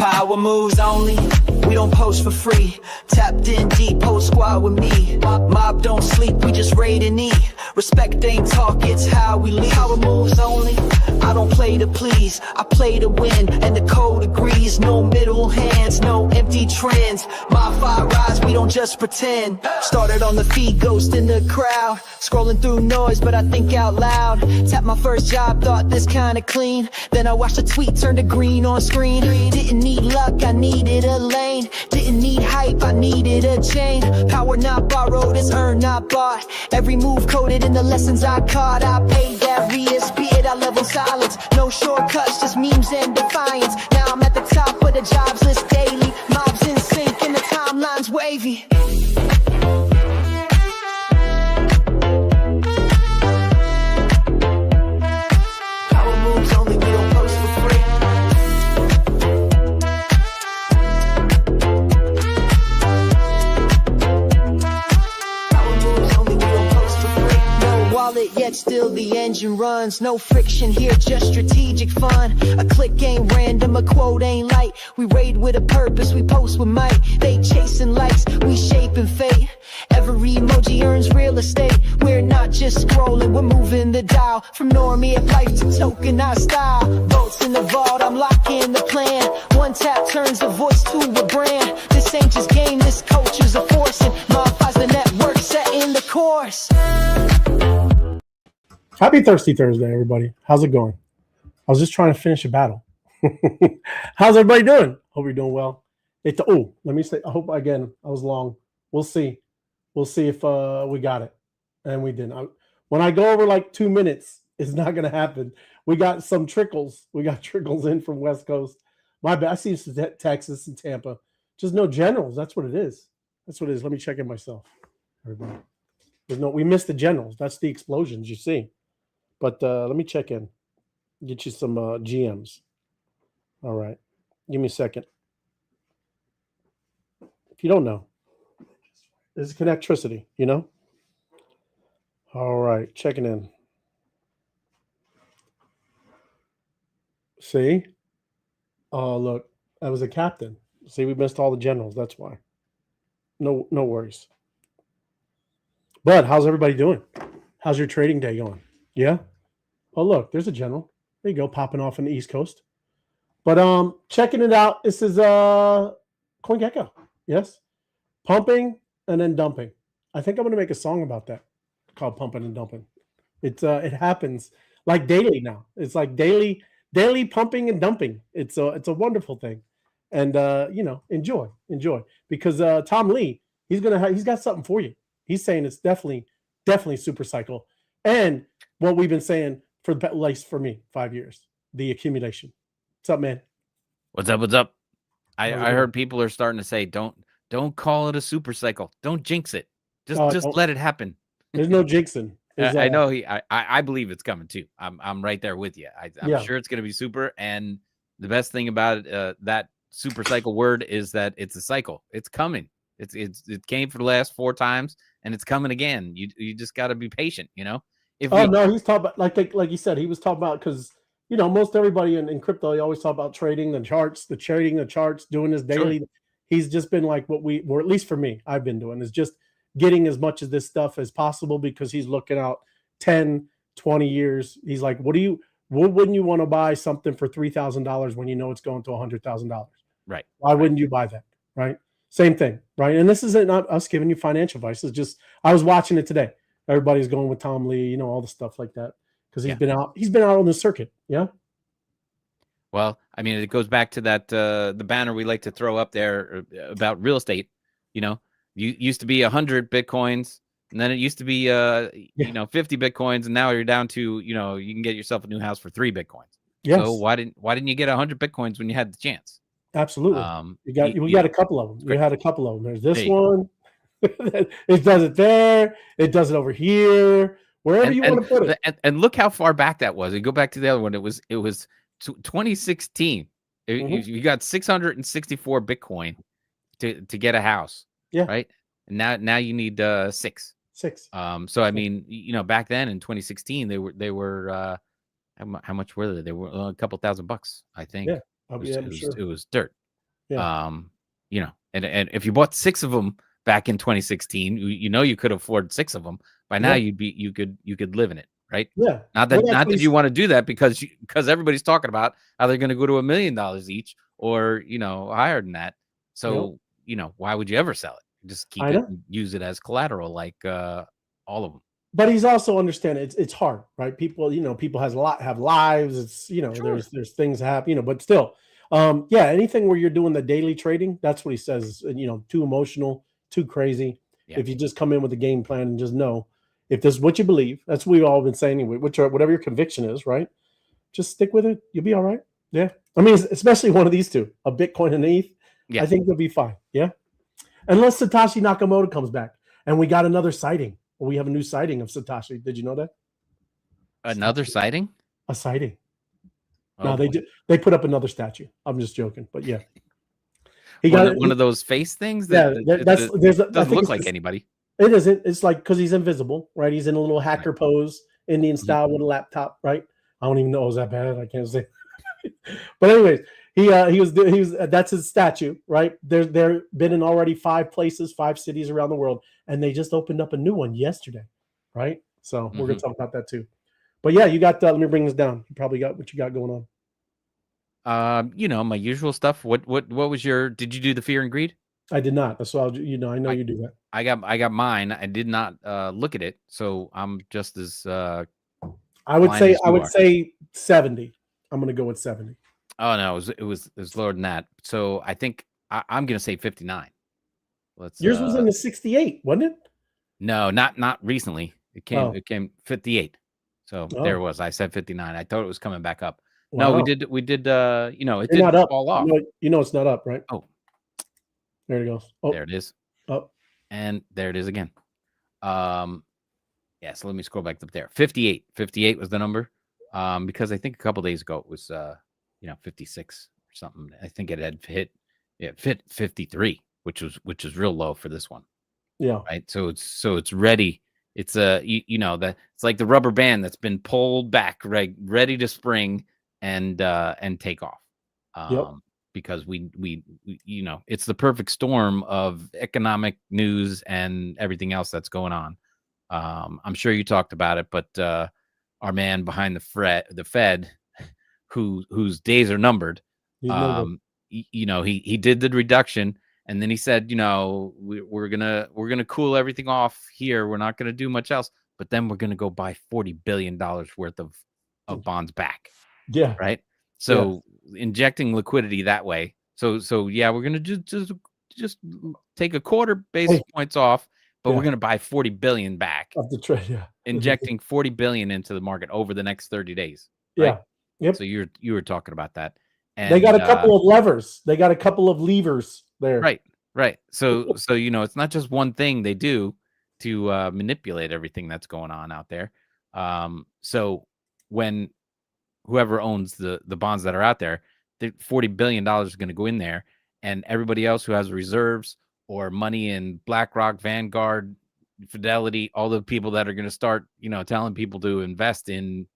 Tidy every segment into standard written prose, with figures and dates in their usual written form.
Power moves only, we don't post for free. Tapped in deep, whole squad with me. Mob don't sleep, we just raid and eat. Respect ain't talk, it's how we lead. Power moves only, I don't play to please, I play to win, and the code agrees. No middle hands, no empty trends. MOBFI rise, we don't just pretend. Started on the feed, ghost in the crowd. Scrolling through noise, but I think out loud. Tapped my first job, thought this kinda clean. Then I watched a tweet turn to green on screen. Didn't need luck, I needed a lane. Didn't need hype, I needed a chain. Power not borrowed, it's earned, not bought. Every move coded in the lessons I caught. I paid that Rias, be it I level silence. No shortcuts, just memes and defiance. Now I'm at the top of the jobs list daily. Mobs in sync and the timeline's wavy. Power moves only, we don't post for free. Power moves only, we don't post for free. No wallet, yet still the engine runs. No friction here, just strategic fun. A click ain't random, a quote ain't light. We raid with a purpose, we post with might. They chasing likes, we shaping fate. Every emoji earns real estate. We're not just scrolling, we're moving the dial. From normie of life to tokenized style. Votes in the vault, I'm locking the plan. One tap turns a voice to a brand. This ain't just game, this culture's a force. And MOBFI's the network setting the course. Happy Thirsty Thursday, everybody. How's it going? I was just trying to finish a battle. How's everybody doing? Hope you're doing well. Oh, let me say, I hope, again, I was long. We'll see. We'll see if we got it. And we didn't. When I go over like 2 minutes, it's not going to happen. We got some trickles. We got trickles in from West Coast. My bad. I see some Texas and Tampa. Just no generals. That's what it is. That's what it is. Let me check in myself, everybody. We missed the generals. That's the explosions you see. But let me check in. Get you some GMs. All right. Give me a second. If you don't know, it's connectricity, you know? All right. Checking in. See? Oh, look. I was a captain. See, we missed all the generals. That's why. No worries. But how's everybody doing? How's your trading day going? Yeah? Oh, look, there's a general. There you go, popping off on the East Coast. But checking it out, this is CoinGecko. Yes? Pumping and then dumping. I think I'm going to make a song about that called Pumping and Dumping. It happens like daily now. It's like daily pumping and dumping. It's a wonderful thing. And enjoy. Because Tom Lee, he's got something for you. He's saying it's definitely super cycle. And what we've been saying for the least for me 5 years, the accumulation. What's up, man? What's up? I heard people are starting to say don't call it a super cycle. Don't jinx it. Just let it happen. There's no jinxing. I know I believe it's coming too. I'm right there with you. I'm sure it's going to be super. And the best thing about that super cycle word is that it's a cycle. It's coming. It came for the last 4 times and it's coming again. You just got to be patient, you know. He's talking about like you said, he was talking about because most everybody in crypto, they always talk about trading the charts, doing this daily. Sure. He's just been like or at least for me, I've been doing is just getting as much of this stuff as possible because he's looking out 10, 20 years. He's like, what wouldn't you want to buy something for $3,000 when you know it's going to $100,000? Right. Why wouldn't you buy that? Right. Same thing. Right. And this isn't not us giving you financial advice. It's just, I was watching it today. Everybody's going with Tom Lee, all the stuff like that. Because he's been out on the circuit. Yeah. Well, I mean, it goes back to that the banner we like to throw up there about real estate. You used to be 100 Bitcoins, and then it used to be 50 Bitcoins, and now you're down to you can get yourself a new house for 3 Bitcoins. Yes. So why didn't you get 100 Bitcoins when you had the chance? Absolutely. We got a couple of them. You had a couple of them. There's this one. It does it there. It does it over here. Wherever you want to put it. And look how far back that was. You go back to the other one. It was 2016. You got 664 Bitcoin to get a house. Yeah. Right. And now you need 6. So I mean, back then in 2016 they were how much were they? They were a couple $1,000, I think. Yeah. It was dirt. Yeah. You know, and if you bought 6 of them back in 2016, you know you could afford 6 of them. By now Yeah. you could live in it, right? Yeah. Not that you want to do that because everybody's talking about how they're going to go to $1 million each or, you know, higher than that. So, you know, why would you ever sell it? Just keep it and use it as collateral like all of them. But he's also understanding it's hard, right? People, you know, people have lives. It's, you know, Sure. there's things happen, you know, but still, yeah, anything where you're doing the daily trading, that's what he says, you know, too emotional, too crazy. Yeah. If you just come in with a game plan and just know if this is what you believe, that's what we've all been saying anyway, whatever your conviction is, right? Just stick with it. You'll be all right. Yeah. I mean, especially one of these two, a Bitcoin and ETH. Yeah. I think you'll be fine. Yeah. Unless Satoshi Nakamoto comes back and we got another sighting. We have a new sighting of Satoshi. Did you know that? Another sighting? A sighting. Oh, no, they put up another statue. I'm just joking, but yeah. He got one of those face things that doesn't look like anybody. It isn't. It's like because he's invisible, right? He's in a little hacker pose, Indian style with a laptop, right? I don't even know it was that bad. I can't say. But anyways, he was that's his statue, right? There been in already 5 places, 5 cities around the world, and they just opened up a new one yesterday, right? So we're gonna talk about that too. But yeah, you got let me bring this down. You probably got what you got going on. You know, my usual stuff. What was your? Did you do the fear and greed? I did not. So you know, I know you do that. I got mine. I did not look at it, so I'm just as. I would say 70. I'm gonna go with 70. Oh no, it was lower than that. So I think I'm gonna say 59. Yours was in the 68, wasn't it? No, not recently. It came 58. So there it was. I said 59. I thought it was coming back up. Wow. No, we did you know, it did not fall off. You know it's not up, right? Oh. There it goes. Oh. There it is. Oh. And there it is again. Yeah, so let me scroll back up there. 58. 58 was the number. Because I think a couple days ago it was 56 or something. I think it had hit 53, which was real low for this one. Yeah. Right. So it's ready. It's you know that it's like the rubber band that's been pulled back, right, ready to spring and take off. Because we you know, it's the perfect storm of economic news and everything else that's going on. I'm sure you talked about it, but our man behind the Fed, whose days are numbered, you know, he did the reduction, and then he said, you know, we're gonna cool everything off here. We're not gonna do much else, but then we're gonna go buy $40 billion worth of bonds back. Yeah. Right. So injecting liquidity that way. So yeah, we're gonna just take a quarter basis points off. But we're going to buy 40 billion back of the trade, yeah. Injecting 40 billion into the market over the next 30 days. Right? Yeah. Yep. So you were talking about that. And they got a couple of levers. They got a couple of levers there. Right. So you know, it's not just one thing they do to manipulate everything that's going on out there. So when whoever owns the bonds that are out there, the $40 billion is going to go in there, and everybody else who has reserves or money in BlackRock, Vanguard, Fidelity, all the people that are going to start, you know, telling people to invest in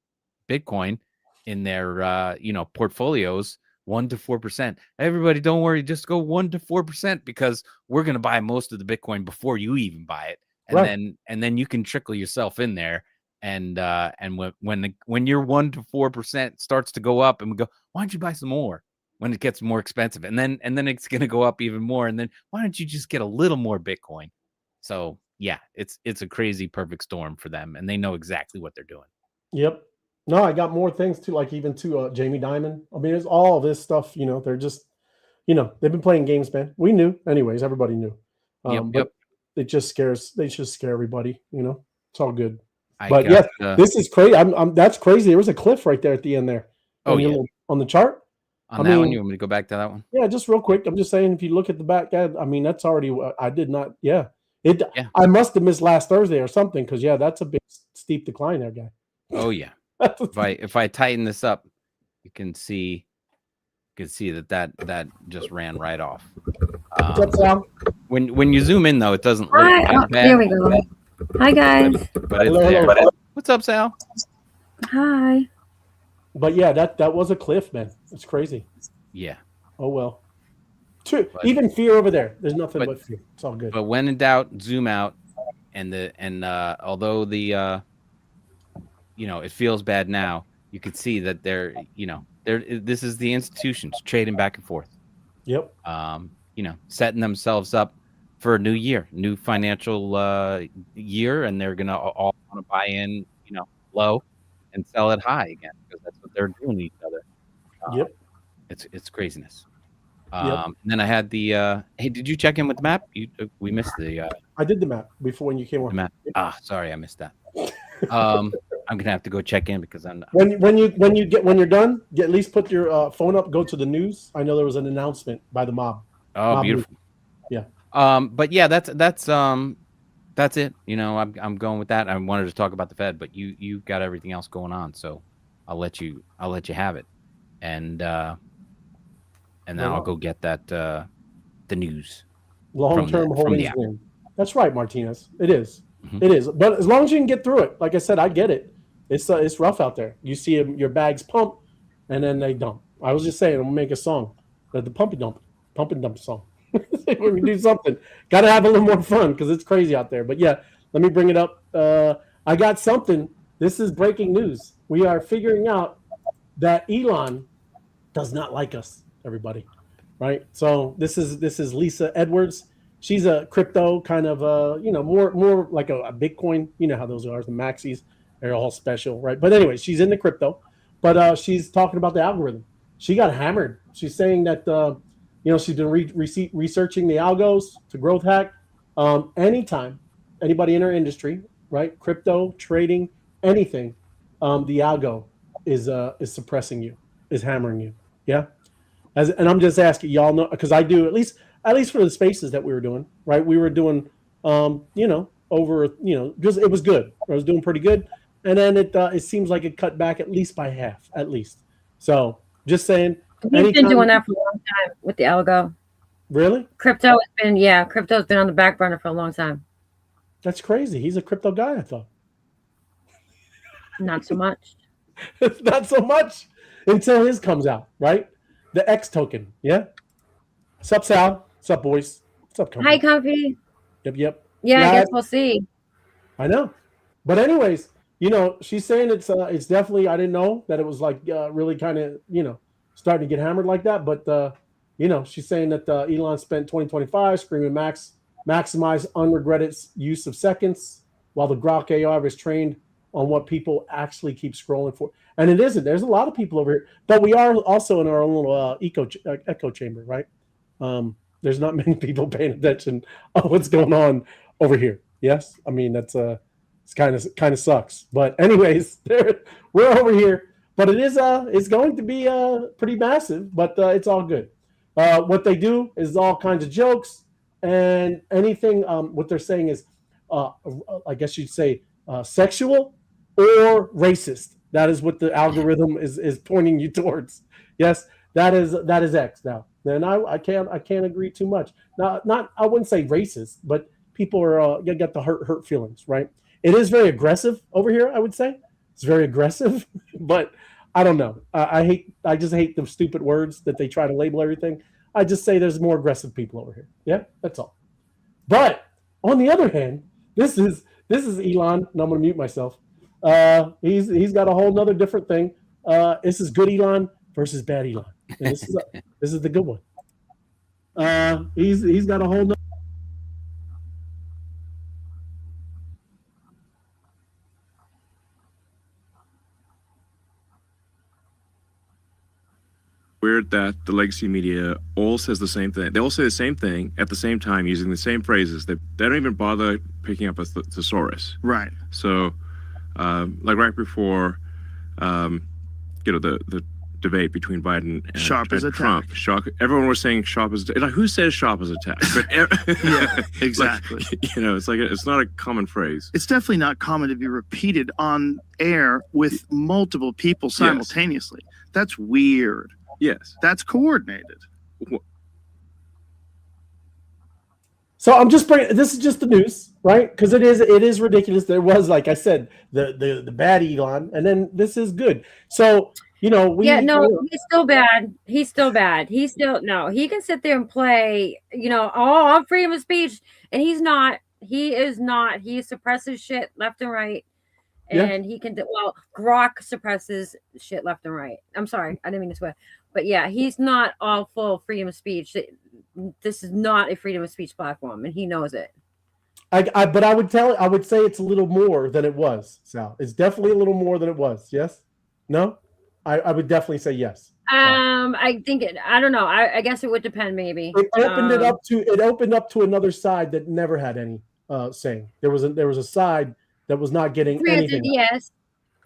Bitcoin in their, you know, portfolios, 1 to 4%. Everybody, don't worry, just go 1 to 4% because we're going to buy most of the Bitcoin before you even buy it, and then you can trickle yourself in there. And when your 1 to 4% starts to go up, and we go, why don't you buy some more? When it gets more expensive, and then it's going to go up even more. And then why don't you just get a little more Bitcoin? So yeah, it's a crazy perfect storm for them, and they know exactly what they're doing. Yep. No, I got more things too, like even to Jamie Dimon. I mean, it's all this stuff. You know, they're just, you know, they've been playing games, man. We knew, anyways. Everybody knew. But it just scares. They just scare everybody. You know, it's all good. This is crazy. That's crazy. There was a cliff right there at the end there. Oh yeah. On the chart. On that one, you want me to go back to that one? Yeah, just real quick. I'm just saying, if you look at the back, I mean, that's already. I did not. Yeah, I must have missed last Thursday or something, because that's a big steep decline there, guy. Oh yeah. if I tighten this up, you can see that just ran right off. When you zoom in though, it doesn't look bad. There we go. Hi guys. But it's there. What's up, Sal? Hi. But yeah, that was a cliff, man. It's crazy. Yeah. Oh well. True. But- Even fear over there. There's nothing but- but fear. It's all good. But when in doubt, zoom out. And although the it feels bad now, you can see that this is the institutions trading back and forth. Yep. Setting themselves up for a new year, new financial year, and they're gonna all want to buy in, low and sell it high again, because that's what they're doing to each other. Yep. It's craziness. Yep. And then I had the hey, did you check in with the map? We missed the I did the map before when you came on. map. Sorry, I missed that. I'm gonna have to go check in because I'm When you're done, at least put your phone up. Go to the news. I know there was an announcement by the mob. Oh, beautiful. Yeah. But yeah, that's it. I'm going with that. I wanted to talk about the Fed, but you got everything else going on, so I'll let you have it, and then I'll go get that the news. Long-term holdings app. win. That's right, Martinez. It is. Mhm. It is. But as long as you can get through it, like I said, I get it. It's rough out there. You see your bags pump, and then they dump. I was just saying, I'm gonna make a song, the pump and dump song. We can do something. Got to have a little more fun because it's crazy out there. But yeah, let me bring it up. I got something. This is breaking news. We are figuring out that Elon does not like us, everybody. Right? So this is Lisa Edwards. She's a crypto kind of more like a Bitcoin. You know how those are, the maxis. They're all special, right? But anyway, she's into crypto. But she's talking about the algorithm. She got hammered. She's saying that she's been researching the algos to growth hack. Anytime anybody in our industry, right, crypto trading, anything, the algo is suppressing you, is hammering you. Yeah. And I'm just asking y'all know, because I do at least for the spaces that we were doing, right? We were doing, just it was good. I was doing pretty good, and then it seems like it cut back at least by half, at least. So just saying. We've been doing that for a long time with the algo. Really? Crypto's been on the back burner for a long time. That's crazy. He's a crypto guy, I thought. Not so much. Not so much until his comes out, right? The X token, yeah. Sup, Sal? Sup, boys? What's up, company? Hi, Comfy. Yep. Yeah, I guess we'll see. I know, but anyways, she's saying it's definitely. I didn't know that it was like really kind of starting to get hammered like that, but she's saying that Elon spent 2025 screaming maximize unregretted use of seconds, while the Grok AI was trained on what people actually keep scrolling for. And it isn't. There's a lot of people over here, but we are also in our own little echo chamber, right? There's not many people paying attention on what's going on over here. Yes, I mean that's it's kind of sucks. But anyways, we're over here. But it is it's going to be pretty massive. But it's all good. What they do is all kinds of jokes and anything. What they're saying is, I guess you'd say, sexual or racist. That is what the algorithm is pointing you towards. Yes, that is X now. And I can't agree too much. Not I wouldn't say racist, but people are got the hurt feelings, right? It is very aggressive over here. I would say it's very aggressive, but I don't know. I just hate the stupid words that they try to label everything. I just say there's more aggressive people over here. Yeah, that's all. But on the other hand, this is Elon, and I'm gonna mute myself. He's got a whole nother different thing. This is good Elon versus bad Elon. And this is the good one. He's got a whole nother. Weird that the legacy media all says the same thing. They all say the same thing at the same time using the same phrases. They don't even bother picking up a thesaurus. Right. So, like right before, the debate between Biden and, Sharp as a Trump. tack. Sharp. Everyone was saying sharp as like who says sharp as a tack? But Yeah, exactly. it's like it's not a common phrase. It's definitely not common to be repeated on air with multiple people simultaneously. That's weird. Yes. That's coordinated. So I'm just bringing. This is just the news, right? Because it is ridiculous. There was, like I said, the bad Elon, and then this is good. So You know, we Yeah, no, he's still bad. He's still bad. He's still no. He can sit there and play. Oh, I'm freedom of speech, and he's not. He is not. He suppresses shit left and right, Yeah. and he can. Well, Grok suppresses shit left and right. I'm sorry, I didn't mean to swear, but yeah, he's not all full freedom of speech. This is not a freedom of speech platform, and he knows it. But I would say it's a little more than it was, Sal. It's definitely a little more than it was. Yes? No? I would definitely say yes. I think I don't know. I guess it would depend, maybe. It opened up to another side that never had any saying. There was a side that was not getting anything.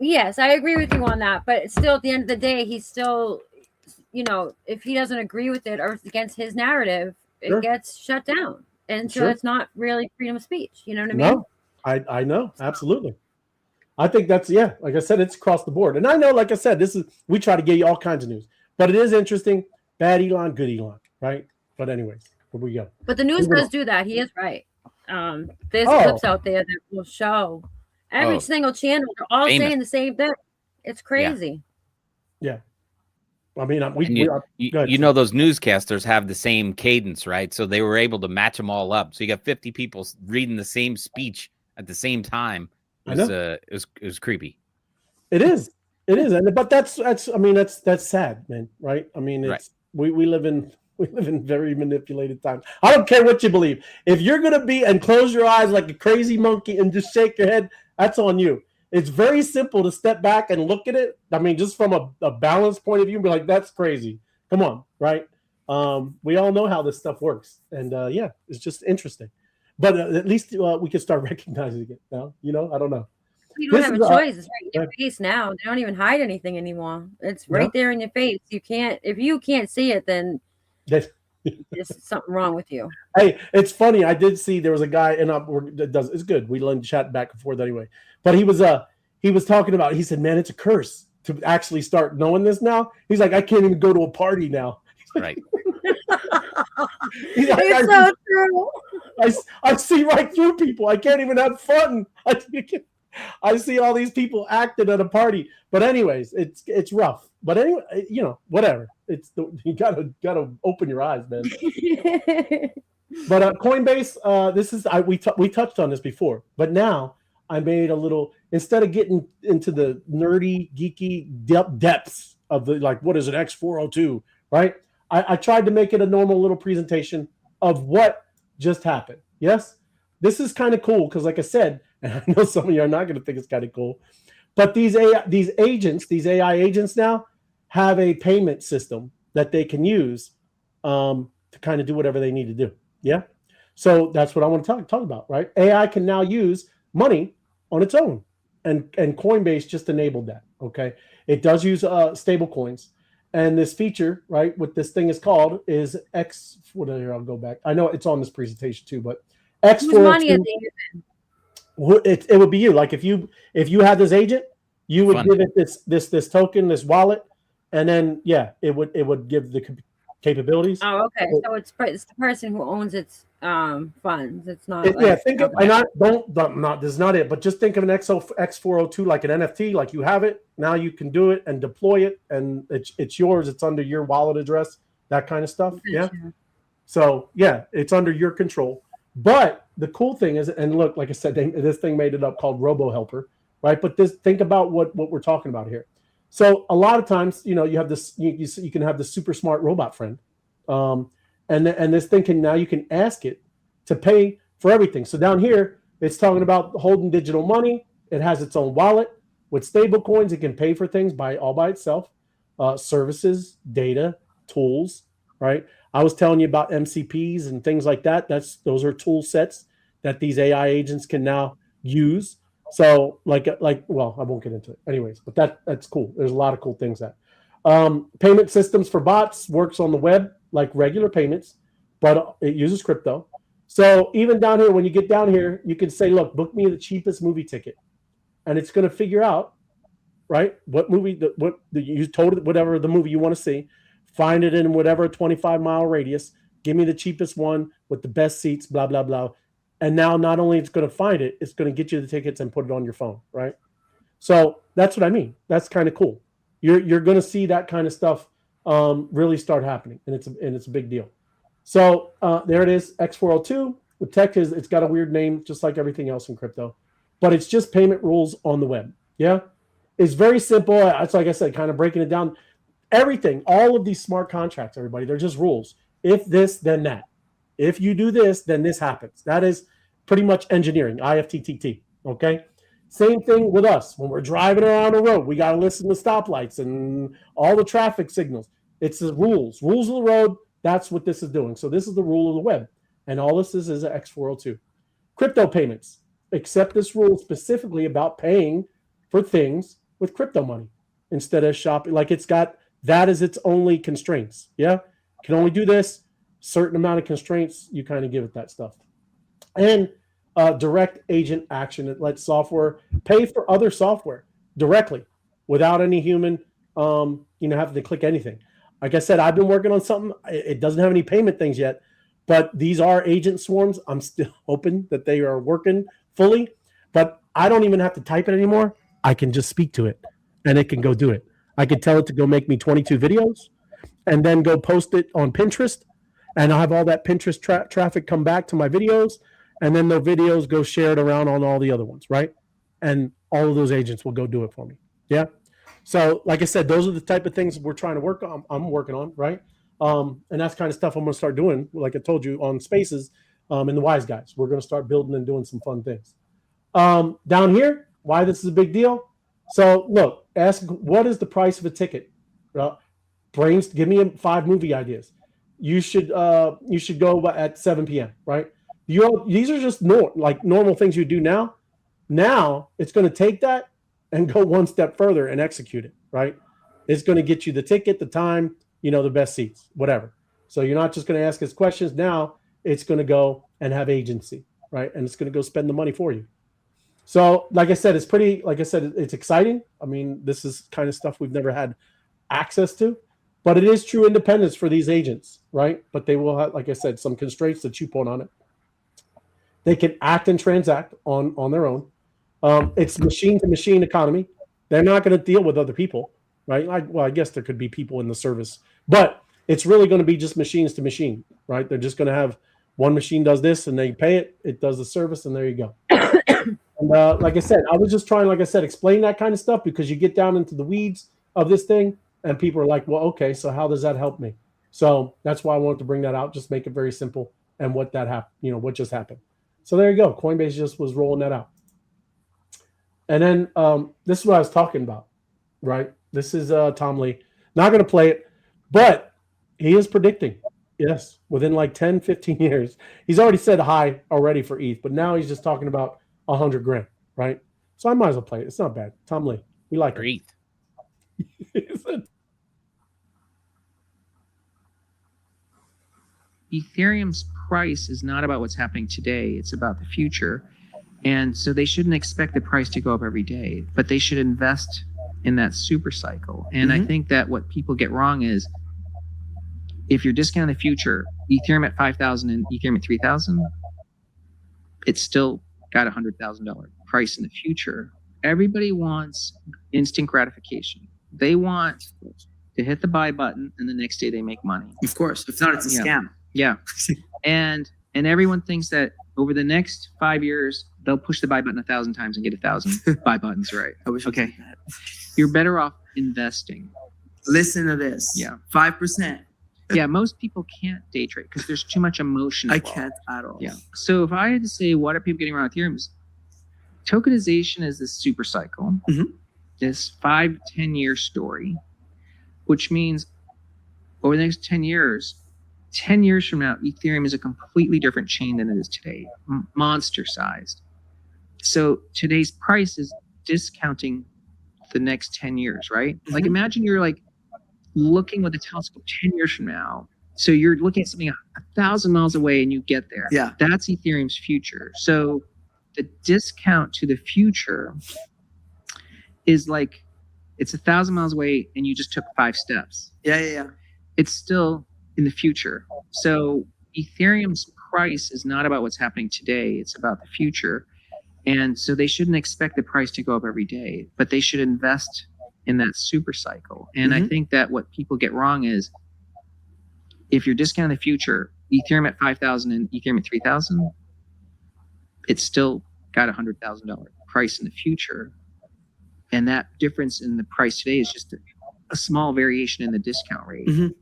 Yes, I agree with you on that. But still, at the end of the day, he's still, if he doesn't agree with it or it's against his narrative, it gets shut down. And so it's not really freedom of speech. You know what I mean? No, I know. Absolutely. I think that's, like I said, it's across the board. And I know, like I said, we try to give you all kinds of news. But it is interesting. Bad Elon, good Elon, right? But anyways, here we go. But the news does do that. He is right. There's clips out there that will show every single channel. They're all saying the same thing. It's crazy. Yeah. I mean, those newscasters have the same cadence, right? So they were able to match them all up. So you got 50 people reading the same speech at the same time. It was creepy. It is, but that's sad, man. Right? I mean, we live in very manipulated times. I don't care what you believe. If you're gonna be and close your eyes like a crazy monkey and just shake your head, that's on you. It's very simple to step back and look at it. I mean, just from a balanced point of view, be like, that's crazy. Come on, right? We all know how this stuff works, and it's just interesting. But at least we can start recognizing it now. I don't know. You don't have a choice. It's right in your face now. They don't even hide anything anymore. It's right there in your face. If you can't see it, then there's something wrong with you. Hey, it's funny. I did see there was a guy, and it's good. We learn chat back and forth anyway. But he was talking about. He said, "Man, it's a curse to actually start knowing this now." He's like, "I can't even go to a party now." Right. It's so true. I see right through people. I can't even have fun. I see all these people acting at a party. But anyways, it's rough. But anyway, whatever. You gotta open your eyes, man. But Coinbase, we touched on this before, but now I made a little, instead of getting into the nerdy, geeky depths of the, like, what is it, X402, right? I tried to make it a normal little presentation of what just happened. Yes, this is kind of cool because, like I said, and I know some of you are not going to think it's kind of cool, but these AI agents now have a payment system that they can use to kind of do whatever they need to do. Yeah, so that's what I want to talk about, right? AI can now use money on its own, and Coinbase just enabled that. Okay, it does use stable coins. And this feature, right, what this thing is called is X. Whatever, I'll go back. I know it's on this presentation too, but X402. It would be you. Like if you had this agent, you would give it this token, this wallet, and then it would give the capabilities. Oh, okay. So it's the person who owns its funds. It's not. Think of this is not it. But just think of an X402 like an NFT. Like you have it now, you can do it and deploy it, and it's yours. It's under your wallet address, that kind of stuff. Yeah. So it's under your control. But the cool thing is, and look, like I said, this thing made it up called Robo Helper, right? But think about what we're talking about here. So a lot of times, you have this, you can have the super smart robot friend, and this thing you can ask it to pay for everything. So down here, it's talking about holding digital money. It has its own wallet with stable coins. It can pay for things all by itself, services, data, tools, right? I was telling you about MCPs and things like that. Those are tool sets that these AI agents can now use. So well, I won't get into it anyways, but that's cool. There's a lot of cool things that payment systems for bots works on the web like regular payments, but it uses crypto. So even down here, when you get down here, you can say, look, book me the cheapest movie ticket. And it's going to figure out, right, what movie, you told it, whatever the movie you want to see, find it in whatever 25-mile radius, give me the cheapest one with the best seats, blah, blah, blah. And now not only it's going to find it's going to get you the tickets and put it on your phone, right? So that's what I mean. That's kind of cool. You're going to see that kind of stuff really start happening, and it's a big deal. So there it is, X402. The tech it's got a weird name, just like everything else in crypto, but it's just payment rules on the web. Yeah, it's very simple. It's like I said, kind of breaking it down. Everything, all of these smart contracts, everybody, they're just rules. If this, then that. If you do this, then this happens. That is pretty much engineering, IFTTT. Okay. Same thing with us. When we're driving around the road, we got to listen to stoplights and all the traffic signals. It's the rules of the road. That's what this is doing. So this is the rule of the web. And all this is an X402. Crypto payments. Accept this rule specifically about paying for things with crypto money instead of shopping. Like it's got that as its only constraints. Yeah. Can only do this. Certain amount of constraints. You kind of give it that stuff. And direct agent action. It lets software pay for other software directly without any human, having to click anything. Like I said, I've been working on something. It doesn't have any payment things yet, but these are agent swarms. I'm still hoping that they are working fully, but I don't even have to type it anymore. I can just speak to it and it can go do it. I can tell it to go make me 22 videos and then go post it on Pinterest, and I'll have all that Pinterest traffic come back to my videos, and then the videos go shared around on all the other ones, right? And all of those agents will go do it for me. Yeah. So like I said, those are the type of things we're trying to work on. I'm working on, right? And that's kind of stuff I'm going to start doing, like I told you, on Spaces and the Wise Guys. We're going to start building and doing some fun things. Down here, why this is a big deal. So look, ask what is the price of a ticket? Brains, give me 5 movie ideas. You should go at 7 p.m. Right? These are just normal things you do now. Now it's going to take that and go one step further and execute it. Right? It's going to get you the ticket, the time, the best seats, whatever. So you're not just going to ask us questions. Now it's going to go and have agency, right? And it's going to go spend the money for you. So like I said, it's exciting. I mean, this is kind of stuff we've never had access to, but it is true independence for these agents, right? But they will have, like I said, some constraints that you put on it. They can act and transact on their own. It's machine-to-machine economy. They're not going to deal with other people, right? I guess there could be people in the service, but it's really going to be just machines to machine, right? They're just going to have one machine does this and they pay it. It does the service, and there you go. And like I said, I was just trying, explain that kind of stuff, because you get down into the weeds of this thing and people are like, well, okay, so how does that help me? So that's why I wanted to bring that out, just make it very simple and what that happened, what just happened. So there you go. Coinbase just was rolling that out. And then this is what I was talking about, right? This is Tom Lee. Not going to play it, but he is predicting, yes, within like 10, 15 years. He's already said high already for ETH, but now he's just talking about 100 grand, right? So I might as well play it. It's not bad. Tom Lee, we like it. Ethereum's price is not about what's happening today. It's about the future. And so they shouldn't expect the price to go up every day, but they should invest in that super cycle. And I think that what people get wrong is, if you're discounting the future, Ethereum at 5,000 and Ethereum at 3,000, it's still got a $100,000 price in the future. Everybody wants instant gratification. They want to hit the buy button and the next day they make money. Of course. If not, it's a scam. Yeah. And everyone thinks that over the next 5 years, they'll push the buy button 1,000 times and get 1,000 buy buttons, right? I wish. Okay. You're better off investing. Listen to this. Yeah. 5%. Yeah, most people can't day trade because there's too much emotion involved. I can't at all. Yeah. So if I had to say, what are people getting around Ethereum? Tokenization is this super cycle, this 5-10 year story, which means over the next 10 years from now, Ethereum is a completely different chain than it is today, monster sized. So today's price is discounting the next 10 years, right? Like imagine you're like looking with a telescope 10 years from now. So you're looking at something 1,000 miles away and you get there. Yeah. That's Ethereum's future. So the discount to the future is like, it's 1,000 miles away and you just took 5 steps. Yeah. It's still in the future. So Ethereum's price is not about what's happening today. It's about the future. And so they shouldn't expect the price to go up every day, but they should invest in that super cycle. And I think that what people get wrong is if you're discounting the future, Ethereum at 5,000 and Ethereum at 3,000, it's still got $100,000 price in the future. And that difference in the price today is just a small variation in the discount rate.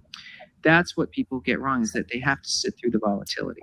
That's what people get wrong, is that they have to sit through the volatility.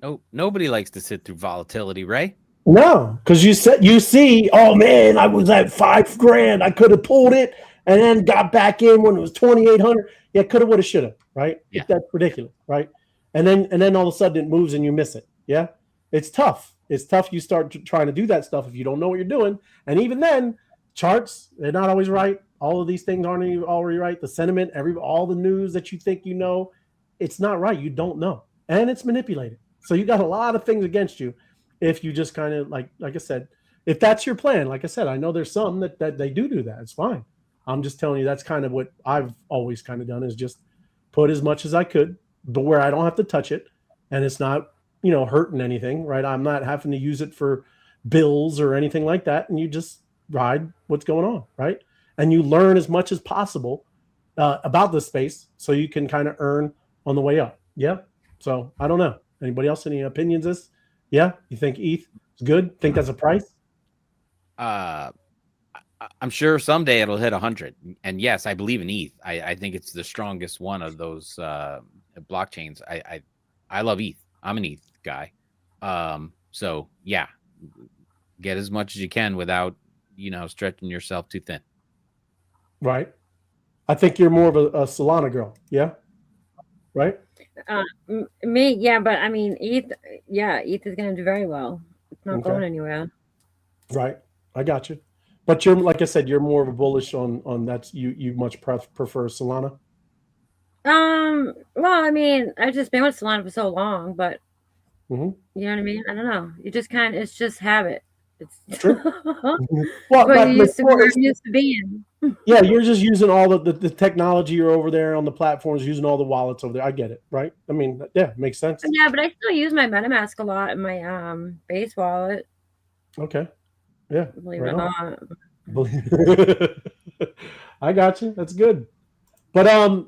No, nobody likes to sit through volatility, right? No, because you see, oh man, I was at $5,000. I could have pulled it and then got back in when it was 2,800. Yeah, coulda, woulda, shoulda, right? Yeah. That's ridiculous, right? And then all of a sudden it moves and you miss it. Yeah, it's tough. It's tough. You start trying to do that stuff if you don't know what you're doing, and even then, charts, they're not always right. All of these things aren't already right. The sentiment, all the news that you think you know, it's not right. You don't know, and it's manipulated. So you got a lot of things against you if you just kind of like I said, if that's your plan. Like I said, I know there's some that they do that. It's fine. I'm just telling you that's kind of what I've always kind of done, is just put as much as I could, but where I don't have to touch it, and it's not hurting anything, right? I'm not having to use it for bills or anything like that, and you just ride what's going on, right? And you learn as much as possible about this space so you can kind of earn on the way up. Yeah. So I don't know. Anybody else, any opinions? Yeah, you think ETH is good? Think that's a price? I'm sure someday it'll hit 100. And yes, I believe in ETH. I think it's the strongest one of those blockchains. I love ETH. I'm an ETH guy. So yeah, get as much as you can without stretching yourself too thin. Right. I think you're more of a Solana girl. Yeah. Right. Me, yeah, but I mean, ETH is going to do very well. It's not going anywhere. Right. I got you. But you're, like I said, you're more of a bullish on that. You much prefer Solana. Well, I mean, I've just been with Solana for so long, but you know what I mean? I don't know. You just it's just habit. It's true. Well, where you used to being. Yeah, you're just using all the technology. You're over there on the platforms, using all the wallets over there. I get it, right? I mean, yeah, makes sense. Yeah, but I still use my MetaMask a lot in my base wallet. Okay. Yeah. Believe it or not. I got you. That's good. But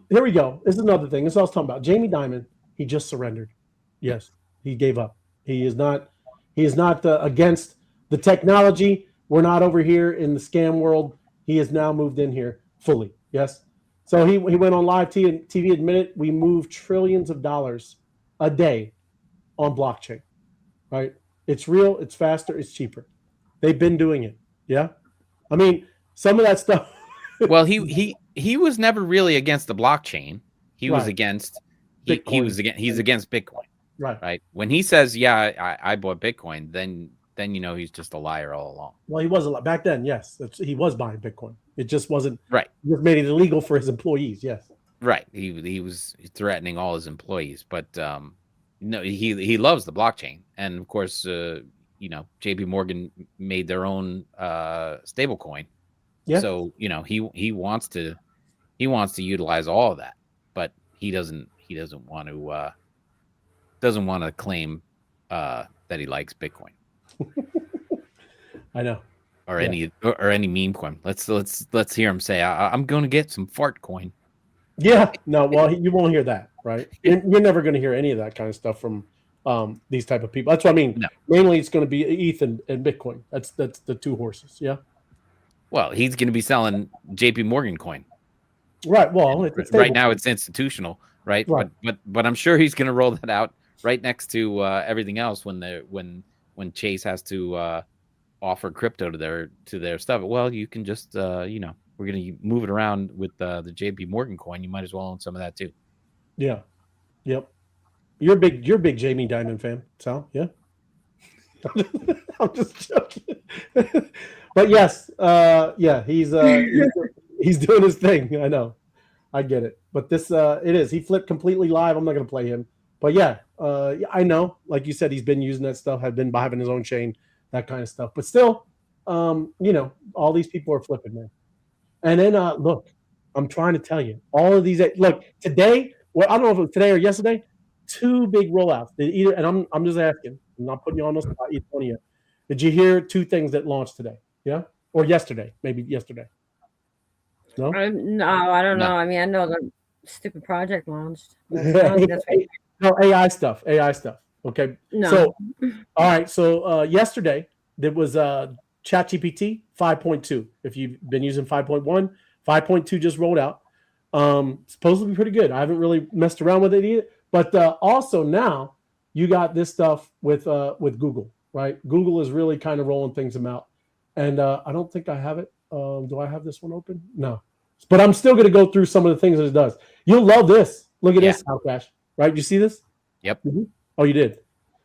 here we go. This is another thing. This is what I was talking about. Jamie Dimon, he just surrendered. Yes, he gave up. He is not against the technology. We're not over here in the scam world. He has now moved in here fully. Yes. So he went on live TV, admitted we move trillions of dollars a day on blockchain. Right? It's real, it's faster, it's cheaper. They've been doing it. Yeah. I mean, some of that stuff. Well, he was never really against the blockchain. He was against he's against Bitcoin. Right. When he says, yeah, I bought Bitcoin, then he's just a liar all along. Well, he was a lot back then. Yes, he was buying Bitcoin. It just wasn't right. He just made it illegal for his employees. Yes. Right. He was threatening all his employees, but no, he loves the blockchain, and of course, JP Morgan made their own stablecoin. Yeah. So he wants to utilize all of that, but he doesn't want to claim that he likes Bitcoin. I know. Or any meme coin. Let's hear him say, I'm going to get some fart coin. Yeah. No. Well, you won't hear that, right? You're never going to hear any of that kind of stuff from these type of people. That's what I mean. No. Mainly, it's going to be ETH and Bitcoin. That's the two horses. Yeah. Well, he's going to be selling JP Morgan coin. Right. Well, right now it's institutional, right? But I'm sure he's going to roll that out right next to everything else when Chase has to offer crypto to their stuff. Well, you can just we're going to move it around with the JP Morgan coin. You might as well own some of that too. Yeah. Yep. You're a big Jamie Dimon fan, Sal. Yeah. I'm just joking. But yes, he's doing his thing. I know. I get it. But this it is. He flipped completely live. I'm not going to play him. But yeah, I know. Like you said, he's been using that stuff, have been having his own chain, that kind of stuff. But still, all these people are flipping, man. And then look, I'm trying to tell you, all of these. Look, today, well, I don't know if it was today or yesterday, 2 big rollouts. And I'm just asking. I'm not putting you on the spot. Either one of you. Did you hear 2 things that launched today? Yeah. or yesterday, maybe yesterday. No, No, I don't No. know. I mean, I know the stupid project launched. But I don't think that's what- no, AI stuff. Okay. No. So, all right. So yesterday there was ChatGPT 5.2. If you've been using 5.1, 5.2 just rolled out. Supposed to be pretty good. I haven't really messed around with it either. But also now you got this stuff with Google, right? Google is really kind of rolling things out. And I don't think I have it. Do I have this one open? No. But I'm still going to go through some of the things that it does. You'll love this. Look at this, Alcash. Right? You see this? Yep. Mm-hmm. Oh, you did?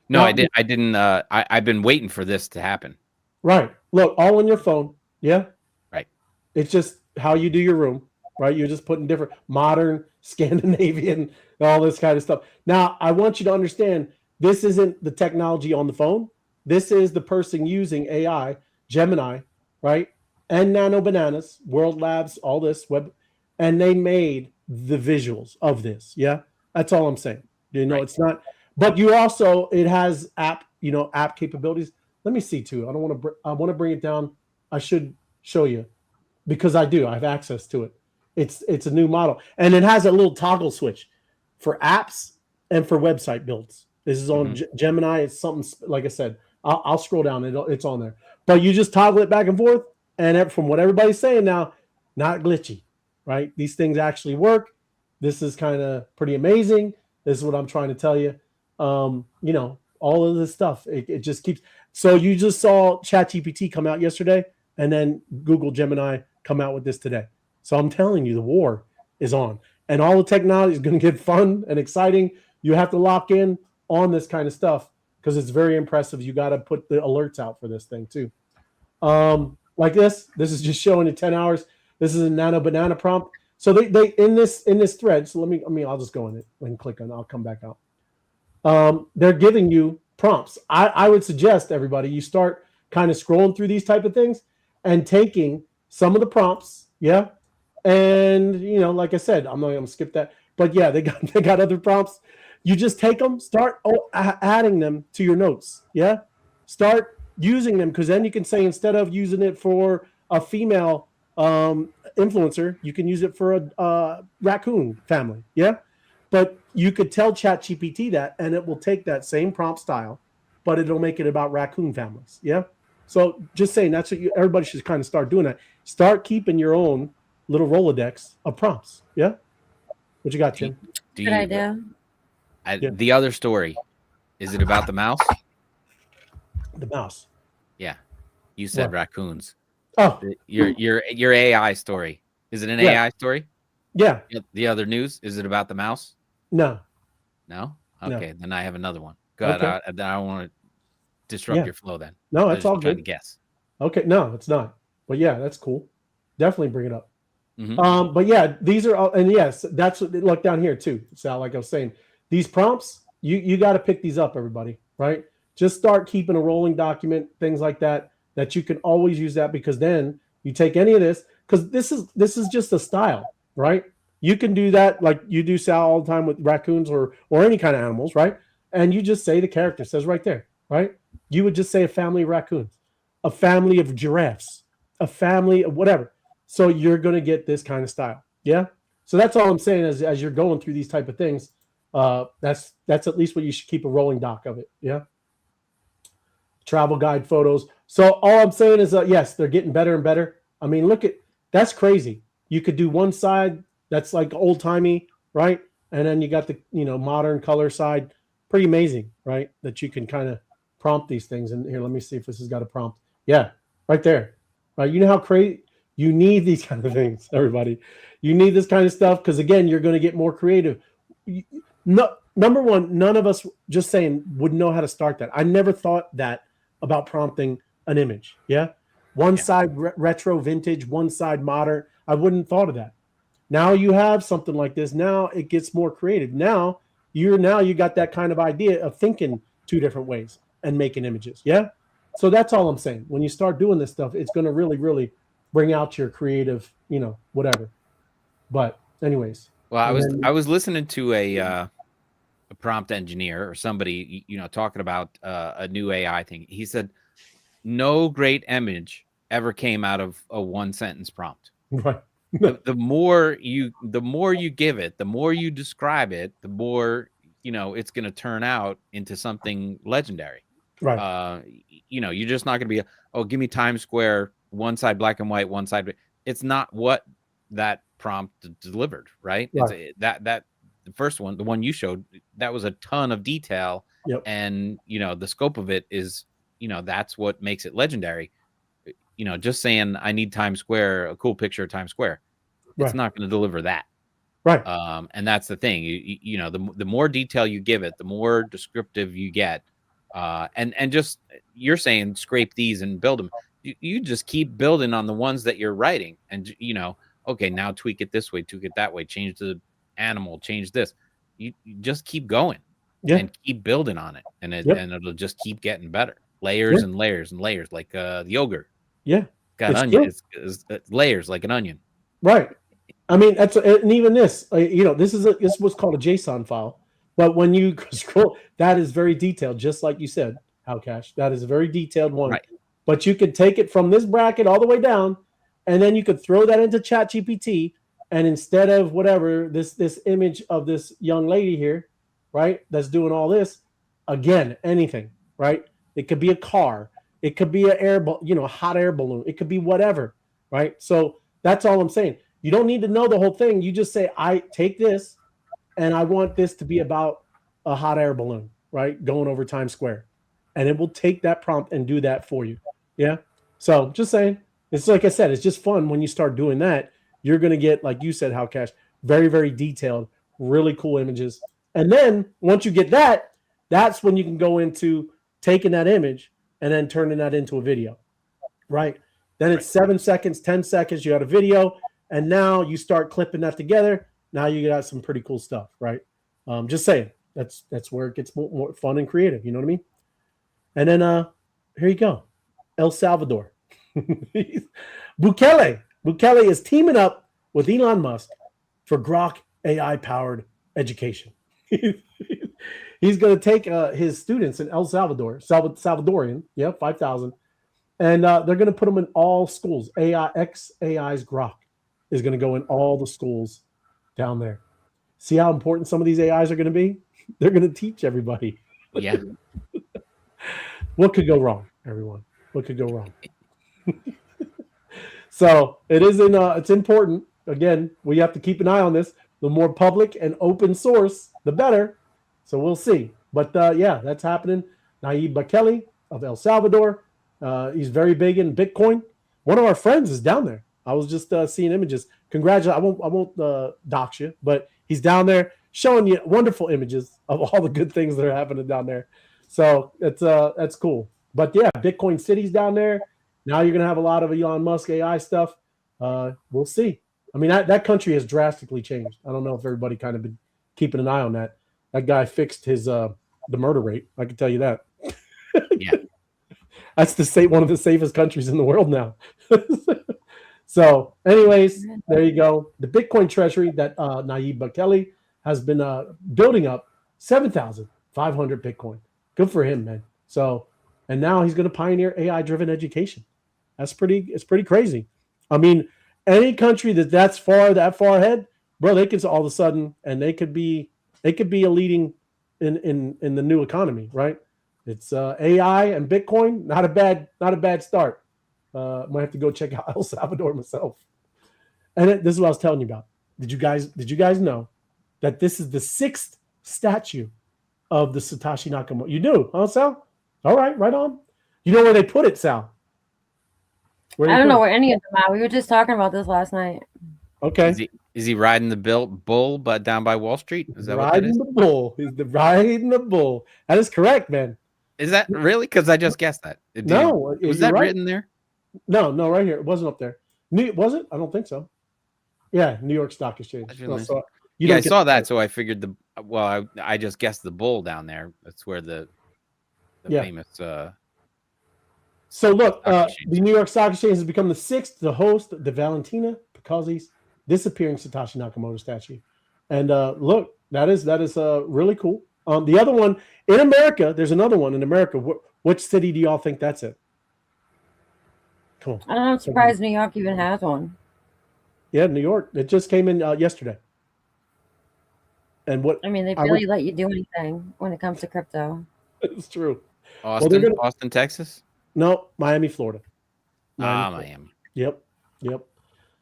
No, I did. I didn't. I've been waiting for this to happen. Right. Look, all on your phone. Yeah. Right. It's just how you do your room. Right. You're just putting different modern, Scandinavian, all this kind of stuff. Now, I want you to understand this isn't the technology on the phone. This is the person using AI, Gemini, right? And Nano Bananas, World Labs, all this web, and they made the visuals of this. Yeah, that's all I'm saying. You know, It's not, but you also it has app capabilities. Let me see too. I want to bring it down. I should show you because I do. I have access to it. It's a new model, and it has a little toggle switch for apps and for website builds. This is on Gemini. It's something like I said. I'll scroll down. It's on there, but you just toggle it back and forth. And from what everybody's saying now, not glitchy, right? These things actually work. This is kind of pretty amazing. This is what I'm trying to tell you. You know, all of this stuff, it just keeps. So you just saw ChatGPT come out yesterday, and then Google Gemini come out with this today. So I'm telling you, the war is on. And all the technology is going to get fun and exciting. You have to lock in on this kind of stuff because it's very impressive. You got to put the alerts out for this thing too. Like this is just showing you 10 hours. This is a Nano Banana prompt. So they in this thread. So I'll just go in it and click on it. I'll come back out. They're giving you prompts. I would suggest everybody you start kind of scrolling through these type of things and taking some of the prompts. Yeah. And like I said, I'm not going to skip that. But yeah, they got other prompts. You just take them, start adding them to your notes. Yeah. Start using them because then you can say instead of using it for a female influencer, you can use it for a raccoon family. Yeah. But you could tell ChatGPT that and it will take that same prompt style, but it'll make it about raccoon families. Yeah. So just saying that's what everybody should kind of start doing that. Start keeping your own little Rolodex of prompts. Yeah. What you got, Tim? Good idea. The other story, is it about the mouse? The mouse. Yeah, you said What? Raccoons. Oh, Your AI story. Is it an AI story? Yeah. The other news, is it about the mouse? No. No. No. Okay, then I have another one. Good. Okay. I don't want to disrupt Yeah. your flow. Then No, I that's was all trying good. to guess. Okay, no, it's not. But yeah, that's cool. Definitely bring it up. Mhm. But yeah, these are all, and yes, that's what look down here too. Sal, like I was saying, these prompts, you got to pick these up, everybody, right? Just start keeping a rolling document, things like that you can always use that because then you take any of this because this is just a style, right? You can do that like you do, Sal, all the time with raccoons or any kind of animals, right? And you just say the character says right there, right? You would just say a family of raccoons, a family of giraffes, a family of whatever. So you're going to get this kind of style. Yeah. So that's all I'm saying as you're going through these type of things. That's at least what you should keep a rolling doc of it. Yeah. Travel guide photos. So all I'm saying is yes, they're getting better and better. I mean, that's crazy. You could do one side that's like old timey, right? And then you got the modern color side. Pretty amazing, right? That you can kind of prompt these things. And here, let me see if this has got a prompt. Yeah, right there. Right. You know how crazy you need these kind of things, everybody. You need this kind of stuff because again, you're going to get more creative. No, number one, none of us just saying would know how to start that. I never thought that about prompting an image. Yeah. One side retro vintage, one side modern. I wouldn't have thought of that. Now you have something like this. Now it gets more creative. Now you got that kind of idea of thinking two different ways and making images. Yeah. So that's all I'm saying. When you start doing this stuff, it's going to really, really bring out your creative, whatever. But anyways. Well, I was listening to a prompt engineer or somebody, talking about a new AI thing. He said, no great image ever came out of a 1-sentence prompt. Right. The more you give it, the more you describe it, the more it's going to turn out into something legendary. Right. You're just not going to be give me Times Square, one side black and white, one side. It's not what that prompt delivered, right? Right. It's that the first one, the one you showed, that was a ton of detail. Yep. And the scope of it is that's what makes it legendary. Just saying I need Times Square, a cool picture of Times Square, it's not going to deliver that. Right. And that's the thing. The more detail you give it, the more descriptive you get. And just you're saying scrape these and build them. You just keep building on the ones that you're writing, and okay, now tweak it this way, tweak it that way, change the animal, change this. You just keep going and keep building on it, and it'll just keep getting better. Layers and layers and layers, like the yogurt. Yeah, got onion. It's layers like an onion. Right. I mean, and even this, this is what's called a JSON file. But when you scroll, that is very detailed, just like you said, Howcash. That is a very detailed one. Right. But you could take it from this bracket all the way down, and then you could throw that into ChatGPT, and instead of whatever this image of this young lady here, right, that's doing all this, again, anything, right? It could be a car, it could be a hot air balloon, it could be whatever, right? So that's all I'm saying. You don't need to know the whole thing. You just say, I take this, and I want this to be about a hot air balloon, right, going over Times Square, and it will take that prompt and do that for you. Yeah. So just saying, it's like I said, it's just fun when you start doing that. You're going to get, like you said, Howcash, very, very detailed, really cool images. And then once you get that, that's when you can go into taking that image and then turning that into a video, right? Then it's 7 seconds, 10 seconds, you got a video, and now you start clipping that together. Now you got some pretty cool stuff, right? Just saying, that's where it gets more fun and creative. You know what I mean? And then here you go. El Salvador. Bukele is teaming up with Elon Musk for Grok AI-powered education. He's going to take his students in El Salvador, Salvadorian, 5,000, and they're going to put them in all schools. AI's Grok is going to go in all the schools down there. See how important some of these AIs are going to be? They're going to teach everybody. Yeah. What could go wrong, everyone? What could go wrong? So it is it's important. Again, we have to keep an eye on this. The more public and open source, the better. So we'll see. But that's happening. Nayib Bukele of El Salvador. He's very big in Bitcoin. One of our friends is down there. I was just seeing images. Congratulations. I won't dox you, but he's down there showing you wonderful images of all the good things that are happening down there. So that's cool. But yeah, Bitcoin City's down there. Now you're going to have a lot of Elon Musk AI stuff. We'll see. I mean, that country has drastically changed. I don't know if everybody kind of been keeping an eye on that. That guy fixed his the murder rate. I can tell you that. Yeah. That's one of the safest countries in the world now. So anyways, there you go. The Bitcoin treasury that Nayib Bukele has been building up 7,500 Bitcoin. Good for him, man. So, and now he's going to pioneer AI-driven education. It's pretty crazy. I mean, any country that's far ahead, bro, they can all of a sudden, and they could be a leading in the new economy, right? It's AI and Bitcoin, not a bad start. Might have to go check out El Salvador myself. And this is what I was telling you about. Did you guys know that this is the 6th statue of the Satoshi Nakamoto? You do, huh, Sal? All right, right on. You know where they put it, Sal? I don't know where any of them are. We were just talking about this last night. Okay. Is he riding the bull, but down by Wall Street? Is that riding what that is? The bull? He's riding the bull. That is correct, man. Is that really? Because I just guessed that. Was that written there? No, right here. It wasn't up there. Was it? I don't think so. Yeah, New York Stock Exchange. I saw that, so I figured I just guessed the bull down there. That's where the famous. So look, the New York Stock Exchange has become the 6th to host the Valentina Picozzi's disappearing Satoshi Nakamoto statue, and look, that is really cool. The other one in America, there's another one in America. Which city do y'all think that's in? Come I don't know. I'm surprised New York even has one. Yeah, New York. It just came in yesterday. And what I mean, they barely let you do anything when it comes to crypto. It's true. Austin, Texas? No, Miami, Florida. Miami. Yep.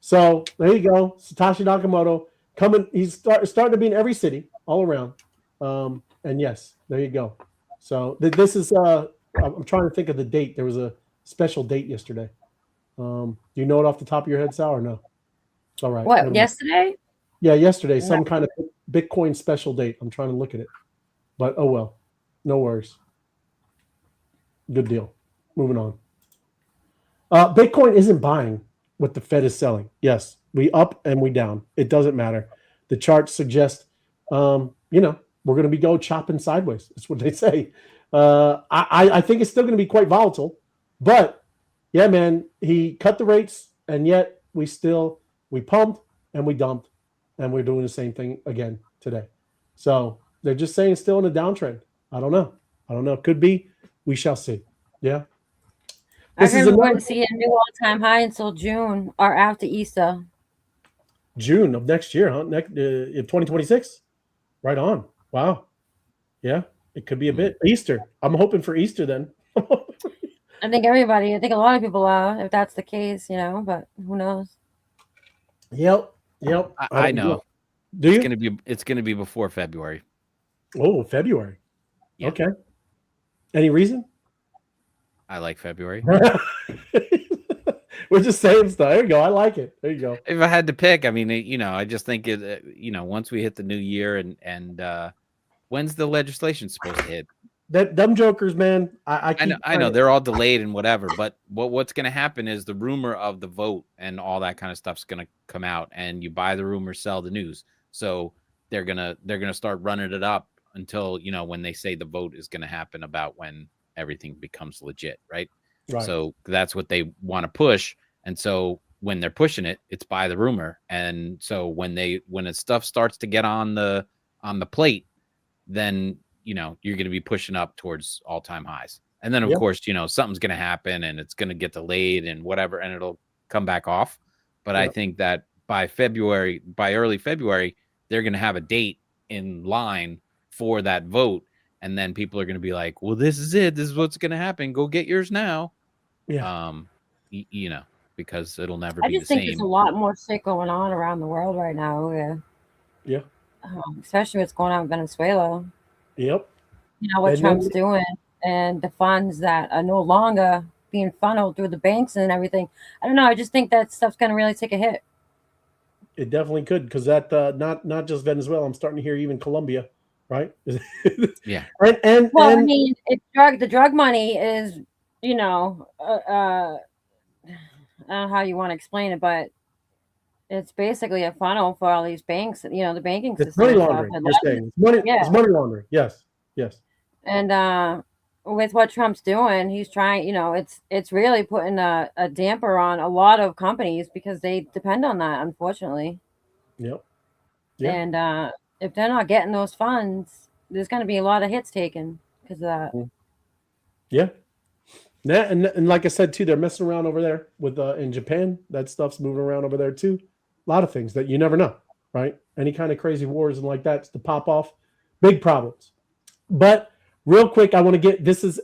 So there you go. Satoshi Nakamoto coming. He's starting to be in every city all around. And yes, there you go. So this is. I'm trying to think of the date. There was a special date yesterday. Do you know it off the top of your head, Sal, or no? It's all right. What, yesterday? Yeah, yesterday. Some kind of Bitcoin special date. I'm trying to look at it. But oh well. No worries. Good deal. Moving on. Bitcoin isn't buying what the Fed is selling. Yes, we up and we down. It doesn't matter. The charts suggest, we're going to be go chopping sideways. That's what they say. I think it's still going to be quite volatile. But, yeah, man, he cut the rates, and yet we pumped and we dumped, and we're doing the same thing again today. So they're just saying it's still in a downtrend. I don't know. Could be. We shall see. Yeah. I heard we're going to see a new all-time high until June or after Easter. June of next year, huh? 2026? Right on. Wow. Yeah, it could be a bit. Easter. I'm hoping for Easter then. I think a lot of people are, if that's the case, but who knows? Yep. I know. Do you? It's gonna be before February. Oh, February. Yeah. Okay. Any reason? I like February. We're just saying stuff. There you go. I like it. There you go. If I had to pick, I mean, I just think it. Once we hit the new year and when's the legislation supposed to hit? Them jokers, man. I know they're all delayed and whatever, but what's going to happen is the rumor of the vote and all that kind of stuff's going to come out, and you buy the rumor, sell the news. So they're gonna start running it up until when they say the vote is going to happen about when everything becomes legit, right? So that's what they want to push, and so when they're pushing it, it's by the rumor, and so when the stuff starts to get on the plate, then you're going to be pushing up towards all-time highs, and then of course something's going to happen, and it's going to get delayed and whatever, and it'll come back off. But I think that by early February, they're going to have a date in line for that vote. And then people are going to be like, well, this is it. This is what's going to happen. Go get yours now. Yeah. Because it'll never be the same. I just think there's a lot more shit going on around the world right now. Yeah. Especially what's going on in Venezuela. Yep. What Trump's doing and the funds that are no longer being funneled through the banks and everything. I don't know. I just think that stuff's going to really take a hit. It definitely could, because that not just Venezuela. I'm starting to hear even Colombia. Right. Yeah. I mean, the drug money is, I don't know how you want to explain it, but it's basically a funnel for all these banks. The banking system. It's money laundering. You're saying it's money laundering. Yes. And with what Trump's doing, he's trying. It's really putting a damper on a lot of companies because they depend on that, unfortunately. Yep. And if they're not getting those funds, there's going to be a lot of hits taken because of that. Yeah. And like I said, too, they're messing around over there with in Japan. That stuff's moving around over there, too. A lot of things that you never know, right? Any kind of crazy wars and like that's to pop off. Big problems. But real quick, I want to get this is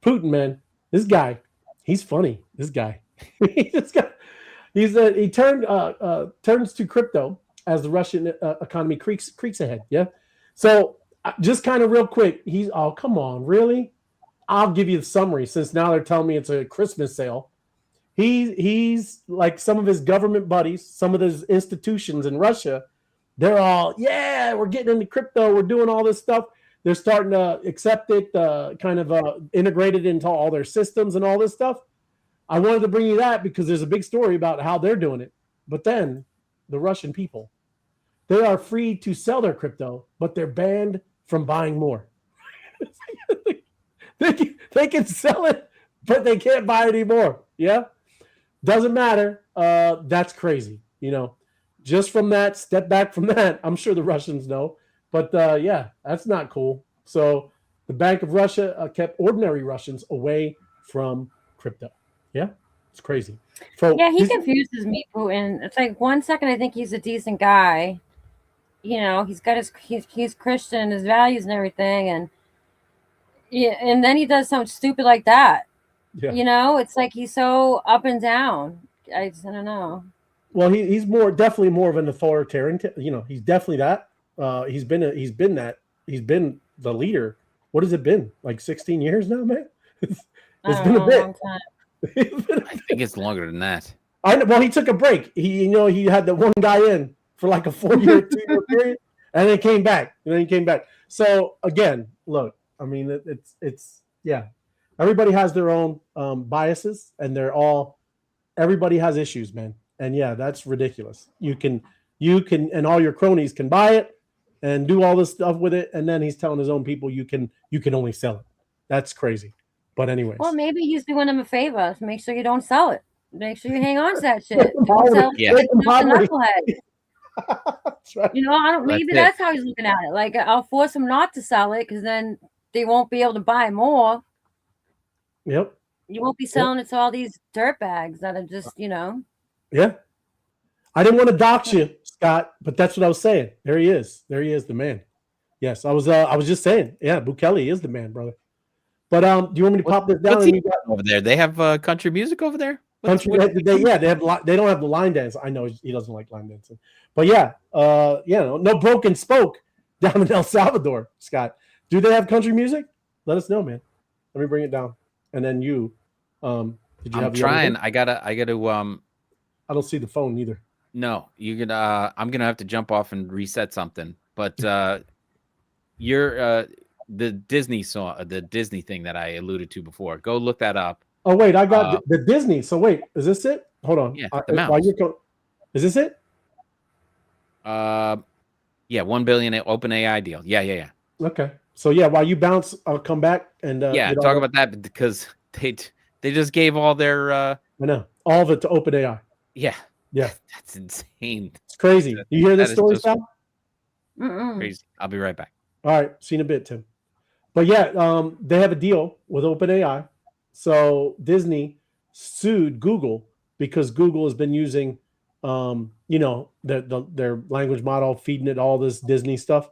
Putin, man. This guy, he's funny. This guy. He turns to crypto as the Russian economy creaks ahead. Yeah. So just kind of real quick, oh, come on, really? I'll give you the summary since now they're telling me it's a Christmas sale. He's like some of his government buddies, some of his institutions in Russia. They're all, yeah, we're getting into crypto. We're doing all this stuff. They're starting to accept it, kind of integrate it into all their systems and all this stuff. I wanted to bring you that because there's a big story about how they're doing it. But then the Russian people, they are free to sell their crypto, but they're banned from buying more. They can sell it, but they can't buy it anymore. Yeah? Doesn't matter. That's crazy. Just from that, step back from that. I'm sure the Russians know. But, yeah, that's not cool. So the Bank of Russia kept ordinary Russians away from crypto. Yeah? It's crazy. So yeah, he confuses me, Putin. It's like 1 second I think he's a decent guy. You know, he's got he's Christian, his values and everything, and yeah, and then he does something stupid like that. Yeah. You know, it's like he's so up and down. I don't know. Well, he's definitely more of an authoritarian. You know, he's definitely that. He's been the leader. What has it been? Like 16 years now, man. It's been a bit. Long time. I think it's longer than that. Well, he took a break. He had the one guy in for like a 4-year, 2-year period, and then came back. So again, look, I mean, it's yeah. Everybody has their own biases, and everybody has issues, man. And yeah, that's ridiculous. You can, and all your cronies can buy it and do all this stuff with it, and then he's telling his own people you can only sell it. That's crazy. But anyways, Well, maybe he's doing them a favor. Make sure you don't sell it. Make sure you hang on to that shit. Don't sell it. Yeah. That's right. You know, maybe that's how he's looking at it. Like, I'll force him not to sell it because then they won't be able to buy more. Yep. You won't be selling it to all these dirtbags that are just, you know. Yeah. I didn't want to dox you, Scott, but that's what I was saying. There he is, the man. Yes, I was just saying. Yeah, Bukele is the man, brother. But do you want me to pop this down? Over there, they have country music over there. They don't have the line dance. I know he doesn't like line dancing, but yeah, no broken spoke down in El Salvador, Scott. Do they have country music? Let us know, man. Let me bring it down, and then you. Did you I'm trying. I gotta. I don't see the phone either. No, you could. I'm gonna have to jump off and reset something. But you're the Disney thing that I alluded to before. Go look that up. Oh wait, I got the Disney. So wait, is this it? Hold on. Yeah, the mouse. Is this it? Yeah, 1 billion open AI deal. Yeah. Okay. So yeah, while you bounce, I'll come back and talk about that because they just gave all their I know all of it to open AI. Yeah. Yeah. That's insane. It's crazy. You hear this story, Sal? Crazy. I'll be right back. All right. See you in a bit, Tim. But yeah, they have a deal with OpenAI. So Disney sued Google because Google has been using, their language model, feeding it all this Disney stuff,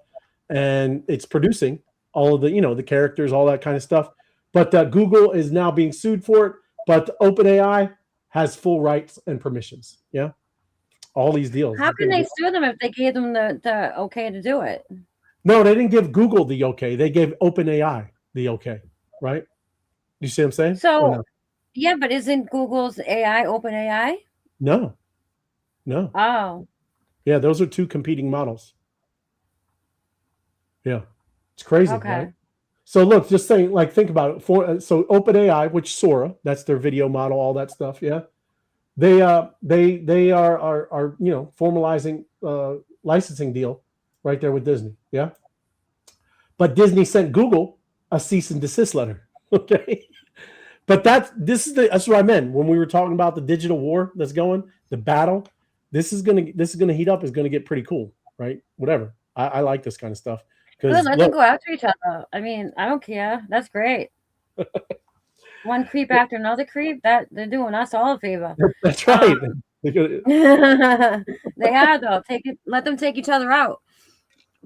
and it's producing all of the, the characters, all that kind of stuff. But Google is now being sued for it. But OpenAI has full rights and permissions. Yeah, all these deals. How can they sue them if they gave them the okay to do it? No, they didn't give Google the okay. They gave OpenAI the okay, right? You see what I'm saying? So, yeah, but isn't Google's AI OpenAI? No. Oh. Yeah, those are two competing models. Yeah, it's crazy, right? So look, just saying, like, think about it. So OpenAI, which Sora, that's their video model, all that stuff. Yeah, they are formalizing licensing deal right there with Disney. Yeah, but Disney sent Google a cease and desist letter. Okay, but that's what I meant when we were talking about the digital war that's going, the battle. This is gonna heat up. Is gonna get pretty cool, right? Whatever. I like this kind of stuff. Let them go after each other. I mean, I don't care. That's great. One creep after another creep. That they're doing us all a favor. That's right. They are though. Let them take each other out.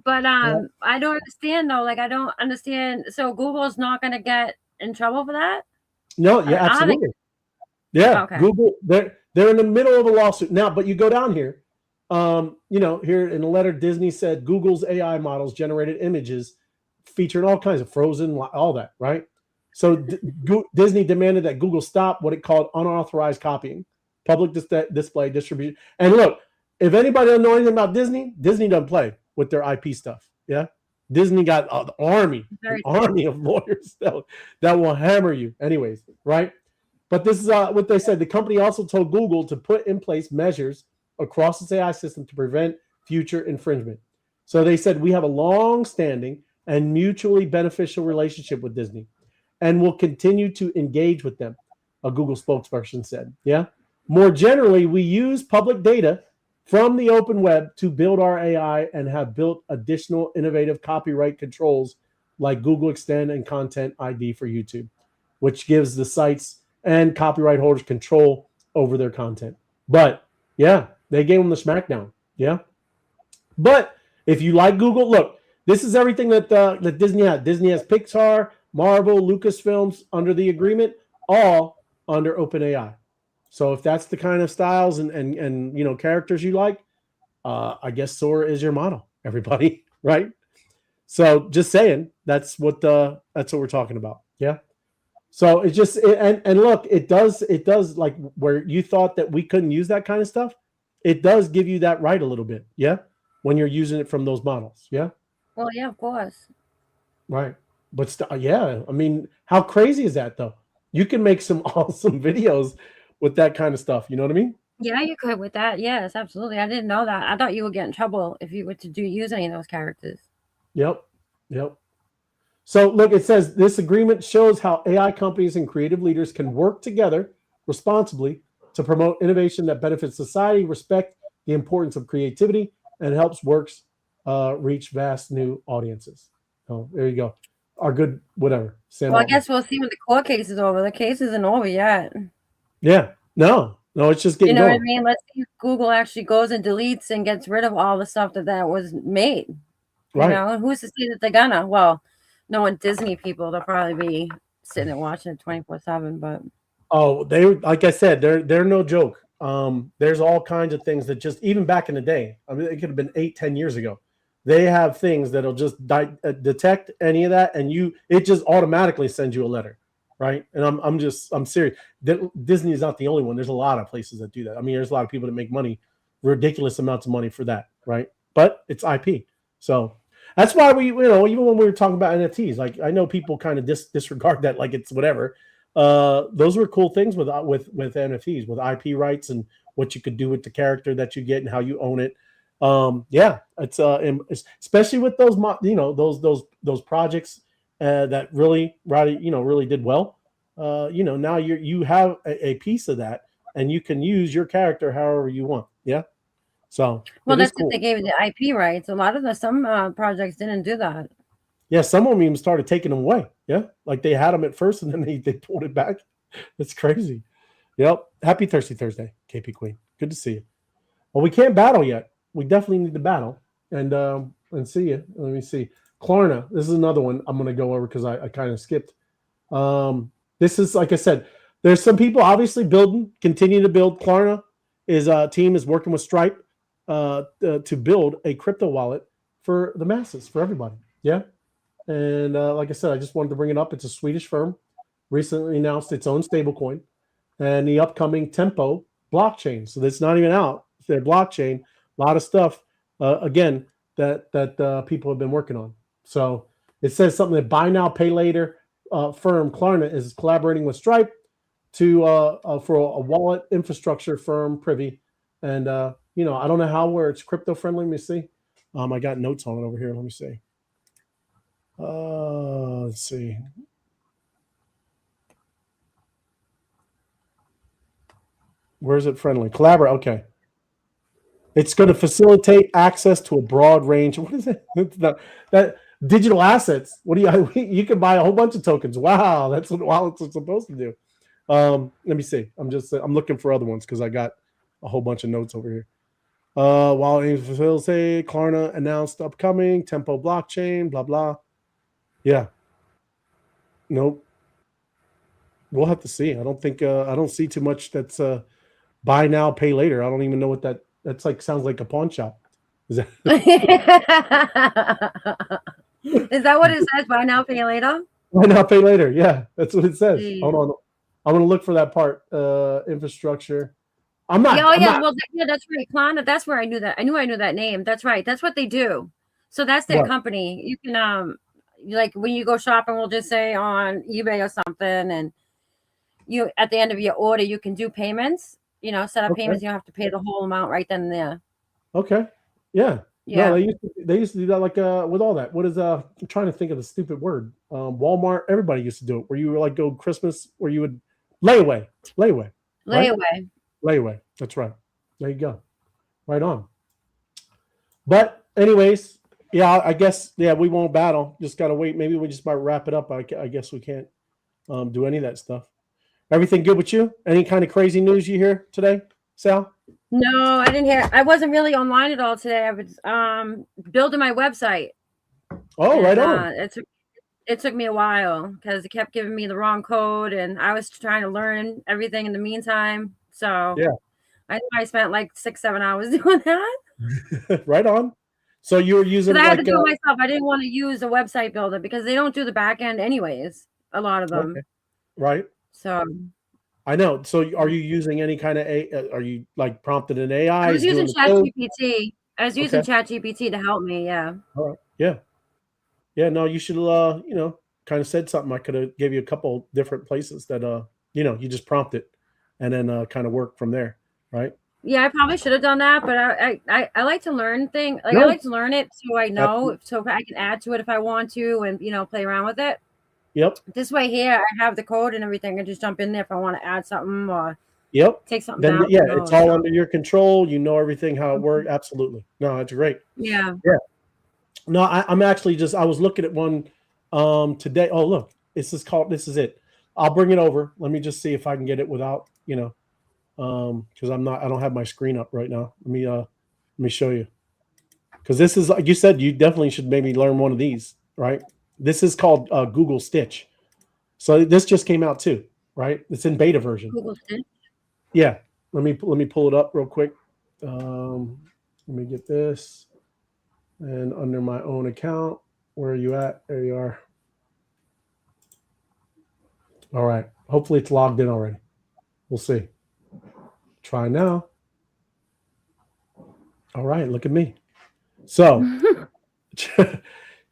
But I don't understand though. Like I don't understand. So Google's not going to get in trouble for that? No. Yeah. Absolutely. Yeah. Okay. Google. They're in the middle of a lawsuit now. But you go down here. Here in a letter, Disney said Google's AI models generated images featuring all kinds of Frozen, all that, right? So Disney demanded that Google stop what it called unauthorized copying, public display, distribution. And look, if anybody doesn't know anything about Disney doesn't play with their IP stuff. Yeah, Disney got an army of lawyers that will hammer you, anyways, right? But this is what they said. The company also told Google to put in place measures across its AI system to prevent future infringement. So they said, we have a long-standing and mutually beneficial relationship with Disney and will continue to engage with them, a Google spokesperson said. Yeah. More generally, we use public data from the open web to build our AI and have built additional innovative copyright controls like Google Extend and Content ID for YouTube, which gives the sites and copyright holders control over their content. But yeah, they gave them the smackdown. Yeah. But if you like Google, look, this is everything that Disney has. Disney has Pixar, Marvel, Lucasfilms under the agreement, all under OpenAI. So if that's the kind of styles and you know characters you like, I guess Sora is your model, everybody, right? So just saying, that's what we're talking about. Yeah. So it's just and look, it does like where you thought that we couldn't use that kind of stuff, it does give you that right a little bit. Yeah. When you're using it from those models. Yeah. Well, yeah, of course. Right. But yeah, I mean, how crazy is that though? You can make some awesome videos with that kind of stuff. You know what I mean? Yeah, you could with that. Yes, absolutely. I didn't know that. I thought you would get in trouble if you were to use any of those characters. Yep. So look, it says this agreement shows how AI companies and creative leaders can work together responsibly to promote innovation that benefits society, respect the importance of creativity, and helps works reach vast new audiences. Oh, there you go. Our good whatever. Sam Well, I Altman. guess we'll see when the court case is over. The case isn't over yet. Yeah. No, it's just getting You know going. what I mean? Let's see if Google actually goes and deletes and gets rid of all the stuff that was made. You Right. know, and who's to say that they're gonna? Well, knowing Disney people, they'll probably be sitting there watching it 24/7. But Oh, they like I said, they're no joke. There's all kinds of things that just even back in the day, I mean, it could have been 8-10 years ago. They have things that'll just detect any of that, and it just automatically sends you a letter, right? And I'm serious. Disney is not the only one. There's a lot of places that do that. I mean, there's a lot of people that make money, ridiculous amounts of money for that, right? But it's IP, so that's why we, even when we were talking about NFTs, like I know people kind of disregard that, like it's whatever. Those were cool things with NFTs, with IP rights and what you could do with the character that you get and how you own it. Yeah, it's especially with those those projects that really did well. Now you have a piece of that, and you can use your character however you want. Yeah. So well, that's cool. if they gave you the IP rights. A lot of some projects didn't do that. Yeah, some of them even started taking them away. Yeah, like they had them at first, and then they pulled it back. It's crazy. Yep. Happy Thirsty Thursday, KP Queen. Good to see you. Well, we can't battle yet. We definitely need to battle and see you. Let me see. Klarna. This is another one I'm going to go over because I kind of skipped. This is, like I said, there's some people obviously continue to build. Klarna team is working with Stripe to build a crypto wallet for the masses, for everybody. Yeah. And like I said, I just wanted to bring it up. It's a Swedish firm, recently announced its own stablecoin and the upcoming Tempo blockchain. So that's not even out. It's their blockchain. A lot of stuff, again, that people have been working on. So it says something that buy now, pay later firm Klarna is collaborating with Stripe for a wallet infrastructure firm, Privy. And, I don't know where it's crypto friendly. Let me see. I got notes on it over here. Let me see. Let's see. Where is it friendly? Collaborate. Okay. It's going to facilitate access to a broad range. What is it? That digital assets. What do you can buy a whole bunch of tokens. Wow, that's what wallets are supposed to do. Let me see. I'm looking for other ones because I got a whole bunch of notes over here. While facilitate, Klarna announced upcoming Tempo blockchain. Blah blah. Yeah. Nope. We'll have to see. I don't see too much that's buy now, pay later. I don't even know what that's like. Sounds like a pawn shop. Is that Is that what it says? Buy now, pay later? Buy now, pay later. Yeah, that's what it says. Jeez. Hold on. I'm gonna look for that part. Infrastructure. I'm not. Well, that's right. Klarna. That's where I knew that. I knew that name. That's right. That's what they do. So that's their company. You can like when you go shopping, we'll just say on eBay or something, and you at the end of your order, you can do payments. Set up payments. You don't have to pay the whole amount right then and there. Okay. Yeah. Yeah. No, they used to do that like with all that. What is I'm trying to think of the stupid word. Walmart. Everybody used to do it where you were like go Christmas where you would layaway. Right? Layaway. That's right. There you go. Right on. But anyways, yeah, I guess we won't battle. Just gotta wait. Maybe we just might wrap it up. I guess we can't do any of that stuff. Everything good with you? Any kind of crazy news you hear today, Sal? No, I didn't hear. I wasn't really online at all today. I was building my website. Oh, right on. It took me a while because it kept giving me the wrong code, and I was trying to learn everything in the meantime. So yeah, I spent like 6-7 hours doing that. Right on. So you were using I had to do it myself. I didn't want to use a website builder because they don't do the back end anyways. A lot of them. Okay. Right. So I know. So are you using any kind of are you like prompted an AI? I was using ChatGPT. I was using ChatGPT to help me. Yeah. All right. Yeah. Yeah. No, you should, kind of said something. I could have gave you a couple different places that, you just prompt it and then kind of work from there. Right. Yeah, I probably should have done that, but I like to learn things. Like I like to learn it so I know, so I can add to it if I want to, and play around with it. Yep. This way here, I have the code and everything, and just jump in there if I want to add something or take something then, down. Yeah, it's all under your control. You know everything how it works. Absolutely. No, that's great. Yeah. Yeah. No, I'm actually I was looking at one today. Oh, look, this is it. I'll bring it over. Let me just see if I can get it without, because I don't have my screen up right now. Let me show you. Because this is, like you said, you definitely should maybe learn one of these, right? This is called Google Stitch. So this just came out too, right? It's in beta version. Google Stitch. Yeah. Let me pull it up real quick. Let me get this. And under my own account, where are you at? There you are. All right. Hopefully it's logged in already. We'll see. Try now. All right. Look at me. So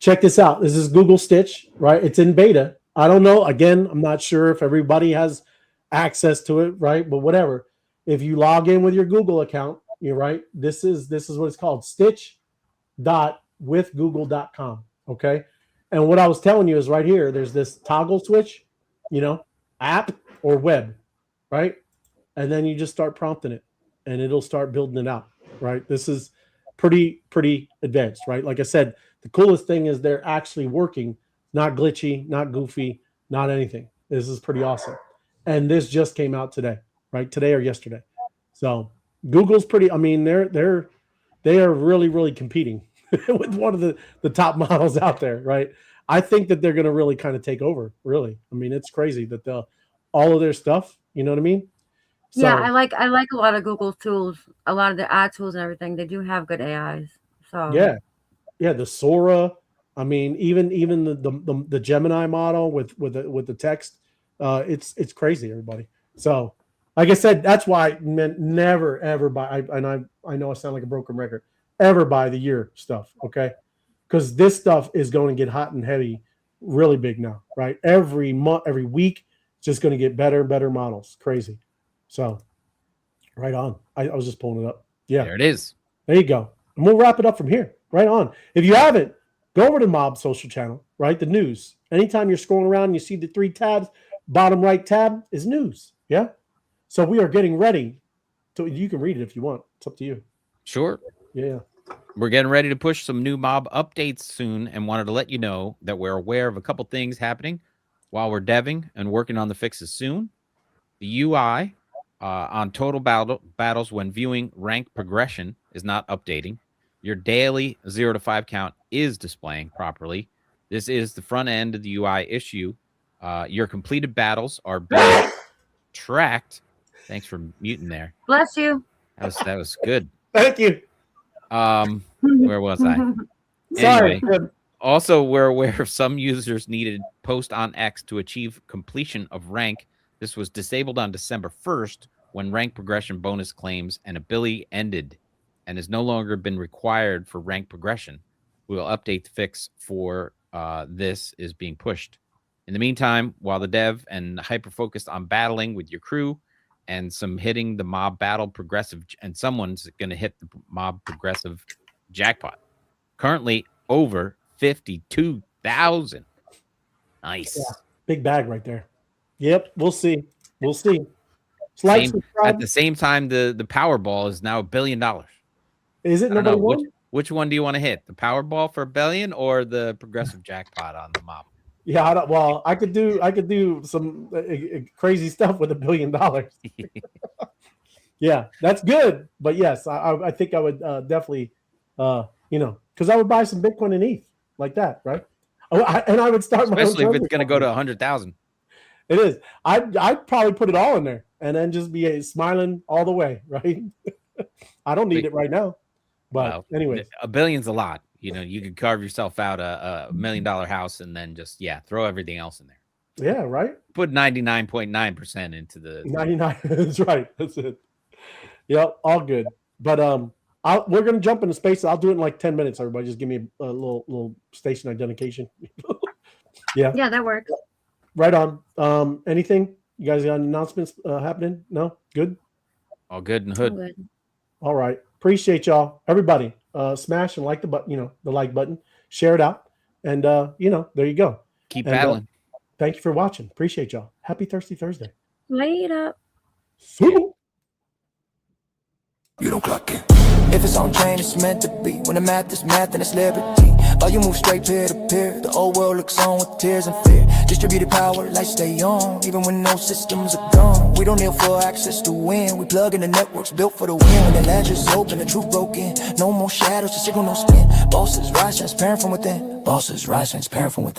check this out. This is Google Stitch, right? It's in beta. I don't know. Again, I'm not sure if everybody has access to it, right? But whatever. If you log in with your Google account, you're right. This is what it's called. Stitch.withgoogle.com. Okay. And what I was telling you is right here, there's this toggle switch, app or web, right? And then you just start prompting it and it'll start building it out, right? This is pretty advanced, right? Like I said, the coolest thing is they're actually working, not glitchy, not goofy, not anything. This is pretty awesome. And this just came out today, right? Today or yesterday. So Google's pretty, they are really competing with one of the top models out there, right? I think that they're going to really kind of take over, really. It's crazy that all of their stuff, you know what I mean? So, yeah, I like a lot of Google tools, a lot of the ad tools and everything. They do have good AIs. So yeah, the Sora. Even the Gemini model with the text, it's crazy, everybody. So, like I said, that's why I never ever buy. I know I sound like a broken record. Ever buy the year stuff, okay? Because this stuff is going to get hot and heavy, really big now, right? Every month, every week, it's just going to get better and better models. Crazy. So, right on. I was just pulling it up. Yeah, there it is. There you go. And we'll wrap it up from here. Right on. If you haven't, go over to Mob Social Channel, right? The news. Anytime you're scrolling around and you see the 3 tabs, bottom right tab is news. Yeah. So we are getting ready. So you can read it if you want. It's up to you. Sure. Yeah. We're getting ready to push some new mob updates soon and wanted to let you know that we're aware of a couple things happening while we're deving and working on the fixes soon. The UI on total battles when viewing rank progression is not updating. Your daily 0 to 5 count is displaying properly. This is the front end of the UI issue. Your completed battles are being tracked. Thanks for muting there. Bless you. That was good. Thank you. Where was I? Sorry. Anyway, also, we're aware of some users needed post on X to achieve completion of rank. This was disabled on December 1st when rank progression bonus claims and ability ended and has no longer been required for rank progression. We will update the fix for this is being pushed. In the meantime, while the dev and hyper focused on battling with your crew and some hitting the mob battle progressive, and someone's going to hit the mob progressive jackpot. Currently over 52,000. Nice. Yeah, big bag right there. Yep, we'll see. At the same time, the Powerball is now $1 billion. Is it? Nobody won? Which one do you want to hit? The Powerball for $1 billion or the progressive jackpot on the mob? Yeah, well, I could do some crazy stuff with $1 billion. Yeah, that's good. But yes, I think I would definitely, because I would buy some Bitcoin and ETH like that, right? And I would start especially my own if it's going to go to 100,000. It is. I'd probably put it all in there and then just be smiling all the way, right? I don't need it right now, but anyway, $1 billion's a lot. You could carve yourself out a $1 million house and then just throw everything else in there. Yeah, right. Put 99.9% into the 99. That's right. That's it. Yep, all good. But we're gonna jump into space. I'll do it in like 10 minutes. Everybody, just give me a little station identification. Yeah, that works. Right on. Anything? You guys got announcements happening? No? Good? All good in the hood. Good. All right. Appreciate y'all. Everybody, smash and like the button, the like button. Share it out. And, there you go. Keep battling. Thank you for watching. Appreciate y'all. Happy Thirsty Thursday. Later. See You don't clock in. If it's on chain, it's meant to be. When the math is math, then it's liberty. While you move straight peer to peer, the whole world looks on with tears and fear. Distributed power, lights stay on, even when no systems are gone. We don't need for access to win. We plug in the networks built for the win. When the ledger's open, the truth broke in. No more shadows, the signal no spin. Bosses rise, transparent from within. Bosses rise, transparent from within.